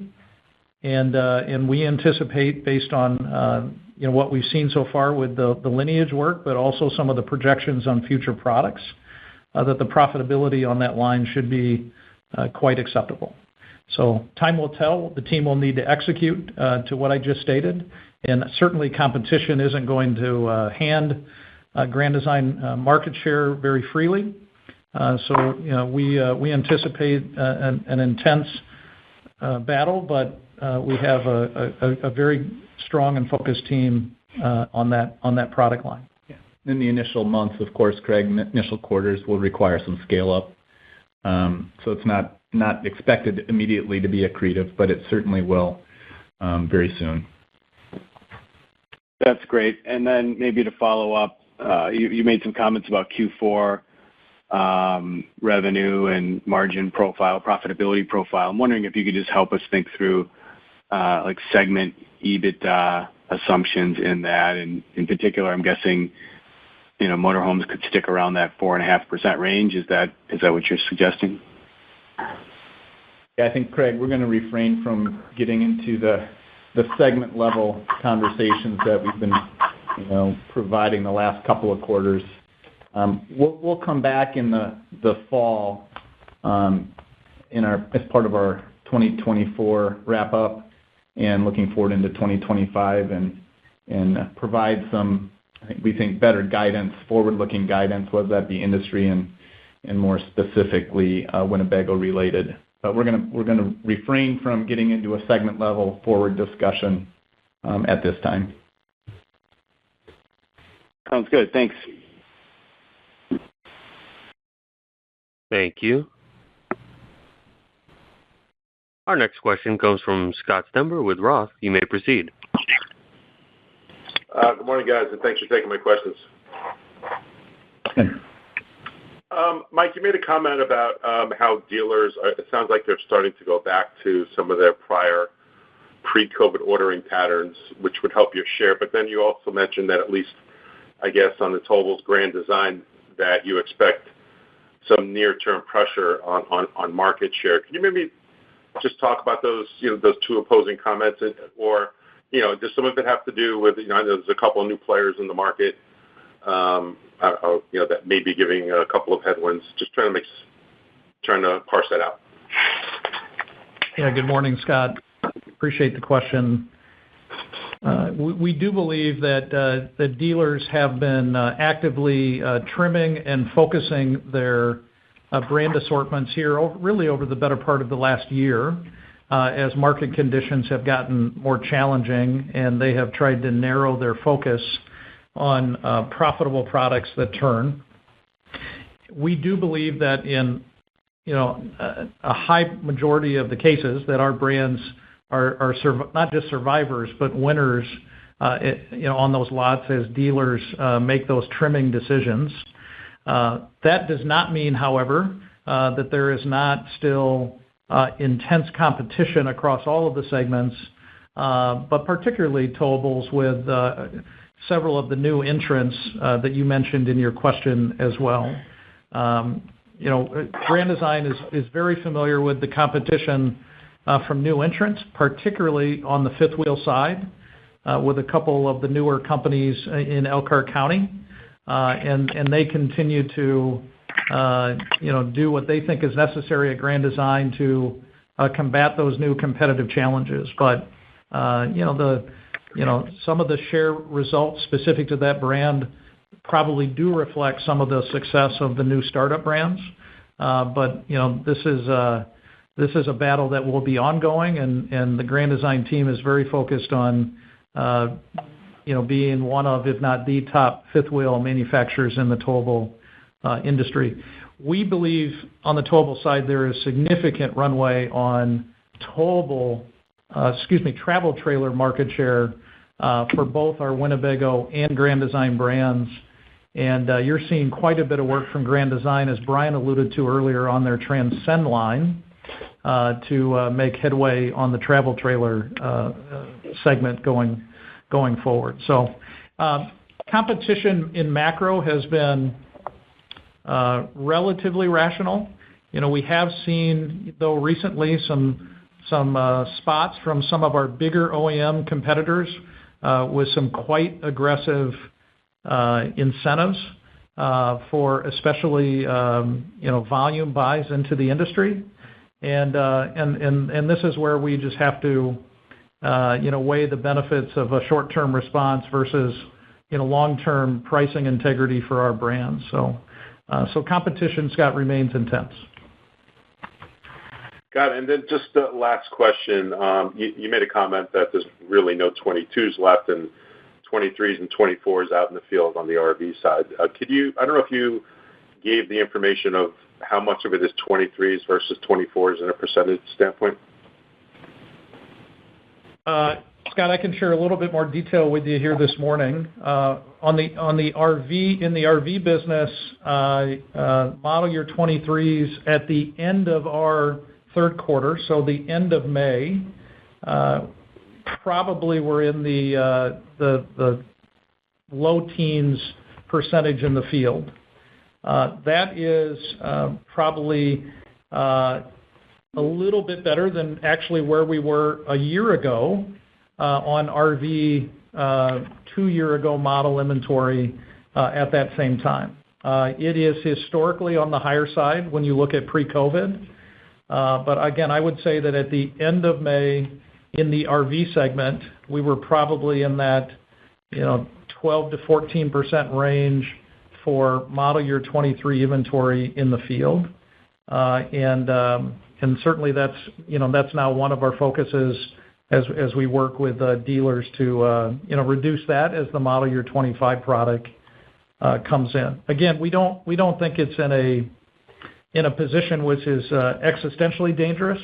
And we anticipate, based on what we've seen so far with the lineage work, but also some of the projections on future products, that the profitability on that line should be quite acceptable. So time will tell. The team will need to execute to what I just stated, and certainly competition isn't going to hand Grand Design market share very freely. So we anticipate an intense battle, but we have a very strong and focused team on that product line. Yeah. In the initial months, of course, Craig, initial quarters will require some scale up So it's not expected immediately to be accretive, but it certainly will very soon. That's great. And then maybe to follow up, you made some comments about Q4 revenue and margin profile, profitability profile. I'm wondering if you could just help us think through like segment EBITDA assumptions in that. And in particular, I'm guessing, motorhomes could stick around that 4.5% range. Is that what you're suggesting? Yeah, I think, Craig, we're going to refrain from getting into the segment level conversations that we've been, providing the last couple of quarters. We'll come back in the fall as part of our 2024 wrap up and looking forward into 2025 and provide some, we think, better guidance, forward-looking guidance, whether that be industry and more specifically Winnebago related. But we're gonna refrain from getting into a segment level forward discussion at this time. Sounds good. Thanks. Thank you. Our next question comes from Scott Stember with Roth. You may proceed. Good morning, guys, and thanks for taking my questions. Mike, you made a comment about how dealers, it sounds like they're starting to go back to some of their prior pre-COVID ordering patterns, which would help your share. But then you also mentioned that at least, I guess, on the towables Grand Design, that you expect some near-term pressure on market share. Can you maybe just talk about those two opposing comments, or does some of it have to do with I know there's a couple of new players in the market, that may be giving a couple of headwinds. Just trying to parse that out. Yeah. Good morning, Scott. Appreciate the question. We do believe that the dealers have been actively trimming and focusing their brand assortments here really over the better part of the last year, as market conditions have gotten more challenging, and they have tried to narrow their focus on profitable products that turn. We do believe that in a high majority of the cases that our brands are not just survivors but winners on those lots as dealers make those trimming decisions. That does not mean, however, that there is not still intense competition across all of the segments, but particularly towables with several of the new entrants that you mentioned in your question as well. Grand Design is very familiar with the competition from new entrants, particularly on the fifth wheel side, with a couple of the newer companies in Elkhart County, and they continue to do what they think is necessary at Grand Design to combat those new competitive challenges. But some of the share results specific to that brand probably do reflect some of the success of the new startup brands. But this is a battle that will be ongoing, and the Grand Design team is very focused on being one of, if not the top fifth wheel manufacturers in the towable industry. We believe on the towable side there is significant runway on travel trailer market share for both our Winnebago and Grand Design brands. And you're seeing quite a bit of work from Grand Design, as Brian alluded to earlier, on their Transcend line to make headway on the travel trailer segment going forward. So competition in macro has been relatively rational. We have seen, though, recently some spots from some of our bigger OEM competitors with some quite aggressive incentives for especially volume buys into the industry, and this is where we just have to weigh the benefits of a short-term response versus long-term pricing integrity for our brands. So competition, Scott, remains intense. Got it. And then just the last question. You made a comment that there's really no 22s left and 23s and 24s out in the field on the RV side. I don't know if you gave the information of how much of it is 23s versus 24s in a percentage standpoint? Scott, I can share a little bit more detail with you here this morning. On the RV business, model year 23s at the end of our third quarter, so the end of May, probably we're in the low teens percentage in the field. That is probably a little bit better than actually where we were a year ago on RV 2 year ago model inventory at that same time. It is historically on the higher side when you look at pre-COVID. But again, I would say that at the end of May in the RV segment, we were probably in that 12 to 14% range for model year 23 inventory in the field. And certainly that's now one of our focuses as we work with dealers to reduce that as the model year 25 product comes in. Again, we don't think it's in a position which is existentially dangerous,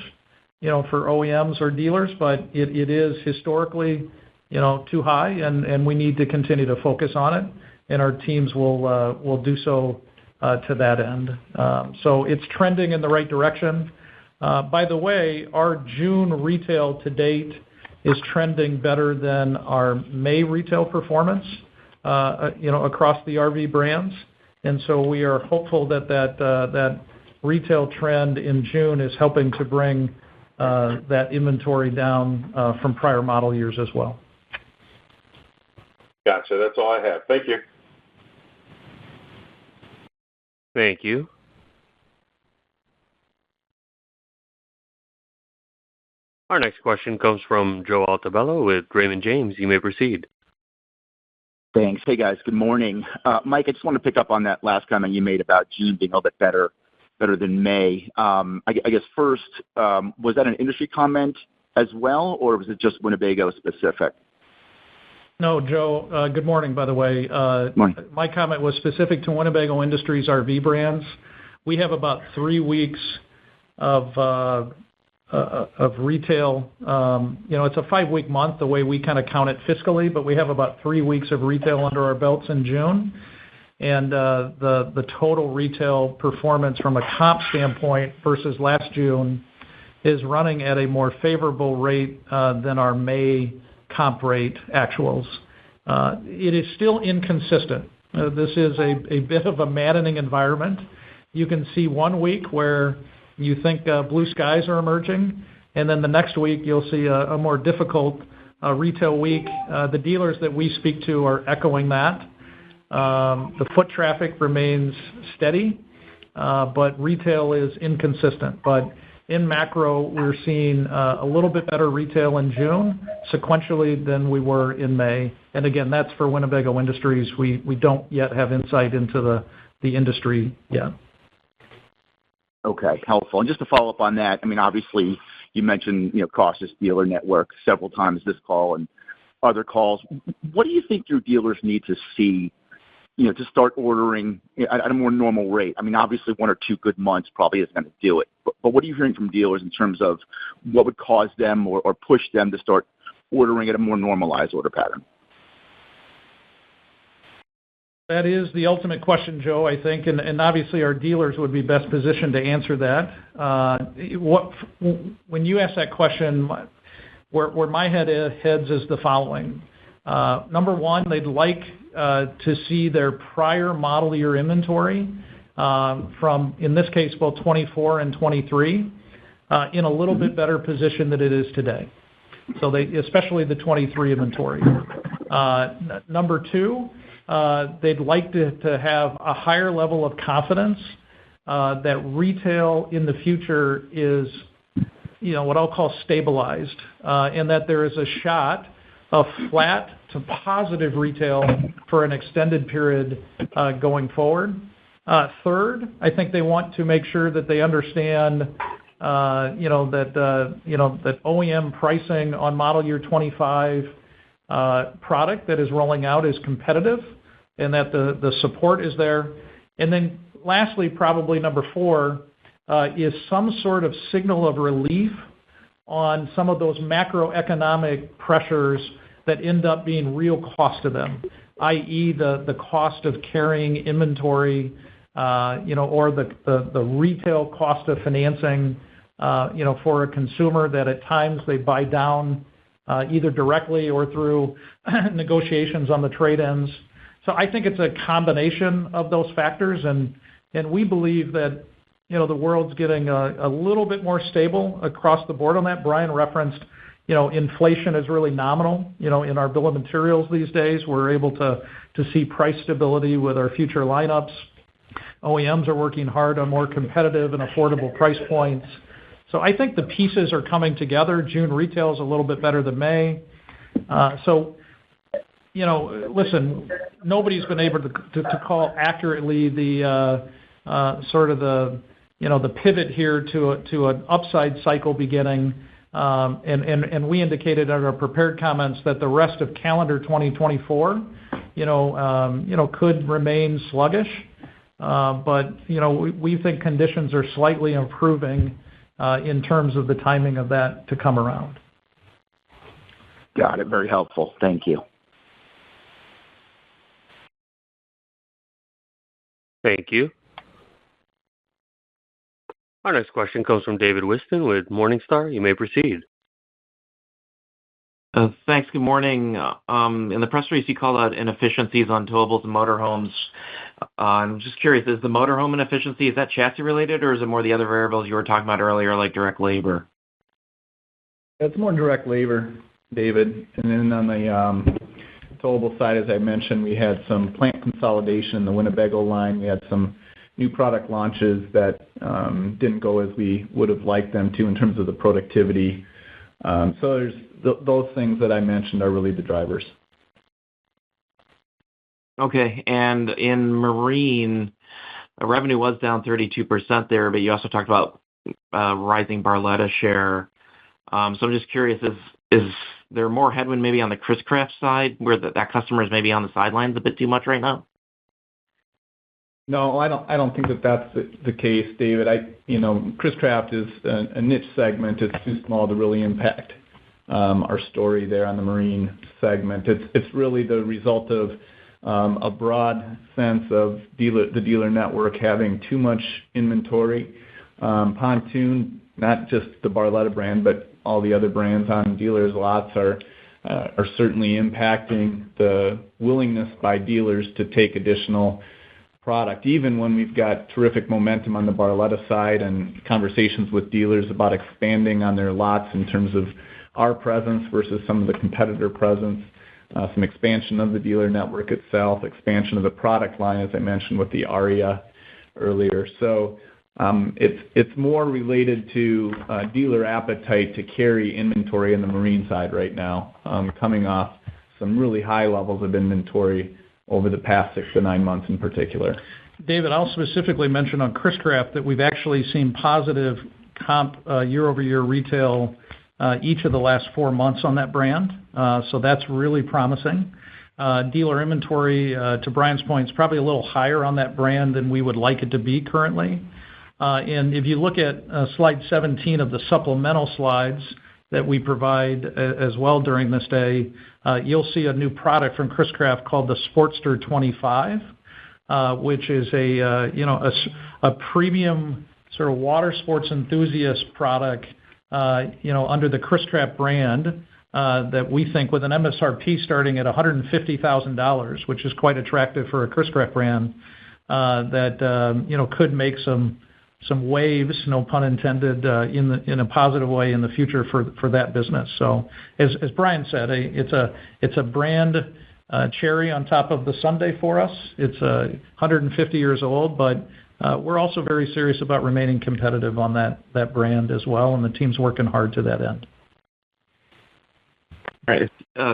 for OEMs or dealers, but it is historically, too high, and we need to continue to focus on it, and our teams will do so to that end. So it's trending in the right direction. By the way, our June retail to date is trending better than our May retail performance, across the RV brands. And so we are hopeful that retail trend in June is helping to bring that inventory down from prior model years as well. Gotcha. That's all I have. Thank you. Thank you. Our next question comes from Joe Altobello with Raymond James. You may proceed. Thanks. Hey, guys. Good morning. Mike, I just want to pick up on that last comment you made about June being a little bit better than May. I guess first, was that an industry comment as well, or was it just Winnebago specific? No, Joe, good morning, by the way. Morning. My comment was specific to Winnebago Industries RV brands. We have about 3 weeks of retail. It's a 5-week month, the way we kind of count it fiscally, but we have about 3 weeks of retail under our belts in June. And the total retail performance from a comp standpoint versus last June is running at a more favorable rate than our May comp rate actuals. It is still inconsistent. This is a bit of a maddening environment. You can see 1 week where you think blue skies are emerging, and then the next week you'll see a more difficult retail week. The dealers that we speak to are echoing that. The foot traffic remains steady, but retail is inconsistent. But in macro, we're seeing a little bit better retail in June sequentially than we were in May. And again, that's for Winnebago Industries. We don't yet have insight into the industry yet. Okay, helpful. And just to follow up on that, I mean, obviously you mentioned, cautious dealer network several times this call and other calls. What do you think your dealers need to see, to start ordering at a more normal rate? I mean, obviously 1 or 2 good months probably isn't going to do it. But what are you hearing from dealers in terms of what would cause them or push them to start ordering at a more normalized order pattern? That is the ultimate question, Joe, I think, and obviously our dealers would be best positioned to answer that. When you ask that question, where my head heads is the following. Number one, they'd like to see their prior model year inventory from, in this case, both 24 and 23, in a little bit better position than it is today. So especially the 23 inventory. Number two, they'd like to have a higher level of confidence that retail in the future is, what I'll call stabilized, and that there is a shot of flat to positive retail for an extended period going forward. Third, I think they want to make sure that they understand, that OEM pricing on model year 25 product that is rolling out is competitive, and that the support is there. And then lastly, probably number 4, is some sort of signal of relief on some of those macroeconomic pressures that end up being real cost to them, i.e. the cost of carrying inventory, or the retail cost of financing, for a consumer that at times they buy down either directly or through negotiations on the trade-ins. So I think it's a combination of those factors, and we believe that the world's getting a little bit more stable across the board on that. Brian referenced, inflation is really nominal. In our bill of materials these days, we're able to see price stability with our future lineups. OEMs are working hard on more competitive and affordable price points. So I think the pieces are coming together. June retail is a little bit better than May. Listen, nobody's been able to call accurately the sort of the pivot here to an upside cycle beginning. And we indicated in our prepared comments that the rest of calendar 2024, could remain sluggish. But we think conditions are slightly improving in terms of the timing of that to come around. Got it. Very helpful. Thank you. Thank you. Our next question comes from David Whiston with Morningstar. You may proceed. Thanks. Good morning. In the press release, you called out inefficiencies on towables and motorhomes. I'm just curious, is the motorhome inefficiency, is that chassis related, or is it more the other variables you were talking about earlier, like direct labor? It's more direct labor, David. And then on the towable side, as I mentioned, we had some plant consolidation in the Winnebago line. We had some new product launches that didn't go as we would have liked them to in terms of the productivity. So there's those things that I mentioned are really the drivers. Okay. And in Marine, revenue was down 32% there, but you also talked about rising Barletta share. So I'm just curious, is there more headwind maybe on the Chris-Craft side where that customer is maybe on the sidelines a bit too much right now? No, I don't think that's the case, David. Chris-Craft is a niche segment. It's too small to really impact our story there on the Marine segment. It's really the result of a broad sense of the dealer network having too much inventory. Pontoon, not just the Barletta brand, but all the other brands on dealers' lots are certainly impacting the willingness by dealers to take additional product, even when we've got terrific momentum on the Barletta side and conversations with dealers about expanding on their lots in terms of our presence versus some of the competitor presence, some expansion of the dealer network itself, expansion of the product line, as I mentioned with the Aria earlier. So it's more related to dealer appetite to carry inventory in the Marine side right now, coming off some really high levels of inventory over the past 6 to 9 months in particular. David, I'll specifically mention on Chris-Craft that we've actually seen positive comp year-over-year retail each of the last 4 months on that brand. So that's really promising. Dealer inventory, to Brian's point, is probably a little higher on that brand than we would like it to be currently. And if you look at slide 17 of the supplemental slides that we provide as well during this day, you'll see a new product from Chris-Craft called the Sportster 25, which is a premium sort of water sports enthusiast product, under the Chris-Craft brand, that we think with an MSRP starting at $150,000, which is quite attractive for a Chris-Craft brand, that could make some waves, no pun intended, in a positive way in the future for that business. So as Brian said, it's a brand cherry on top of the sundae for us. It's 150 years old, but we're also very serious about remaining competitive on that brand as well, and the team's working hard to that end. All right.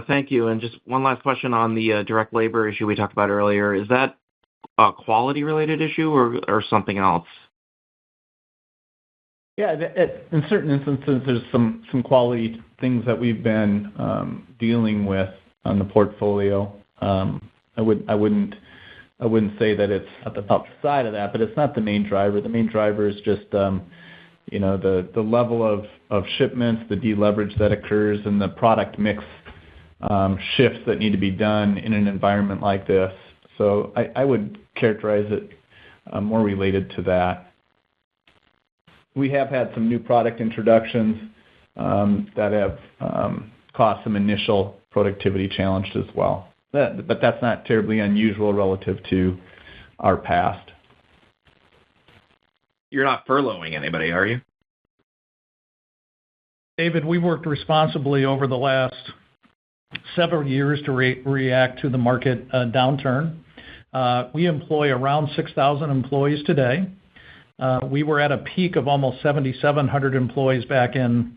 Thank you. And just one last question on the direct labor issue we talked about earlier. Is that a quality-related issue or something else? Yeah, in certain instances, there's some quality things that we've been dealing with on the portfolio. I wouldn't I wouldn't say that it's outside of that, but it's not the main driver. The main driver is just the level of shipments, the deleverage that occurs, and the product mix shifts that need to be done in an environment like this. So I would characterize it more related to that. We have had some new product introductions that have caused some initial productivity challenges as well. But that's not terribly unusual relative to our past. You're not furloughing anybody, are you? David, we worked responsibly over the last several years to react to the market downturn. We employ around 6,000 employees today. We were at a peak of almost 7,700 employees back in,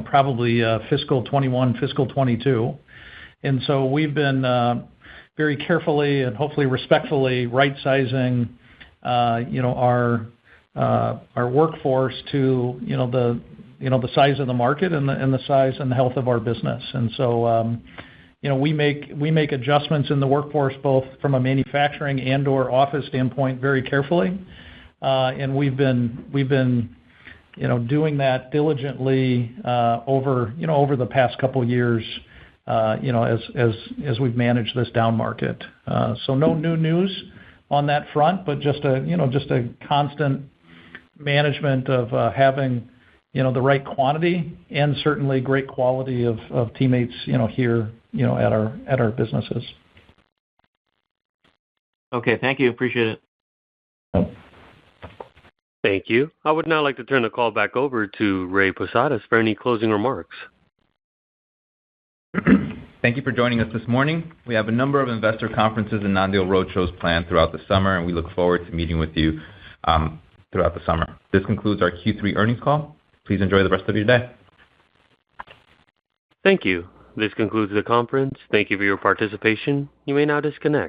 probably fiscal 21, fiscal 22. And so we've been very carefully and hopefully respectfully right-sizing, our workforce to, the size of the market and the size and the health of our business. And so, we make adjustments in the workforce both from a manufacturing and/or office standpoint very carefully, and we've been doing that diligently over the past couple of years, as we've managed this down market. So no new news on that front, but just a constant management of having the right quantity and certainly great quality of teammates here at our businesses. Okay, thank you. Appreciate it. Thank you. I would now like to turn the call back over to Ray Posadas for any closing remarks. Thank you for joining us this morning. We have a number of investor conferences and non-deal roadshows planned throughout the summer, and we look forward to meeting with you throughout the summer. This concludes our Q3 earnings call. Please enjoy the rest of your day. Thank you. This concludes the conference. Thank you for your participation. You may now disconnect.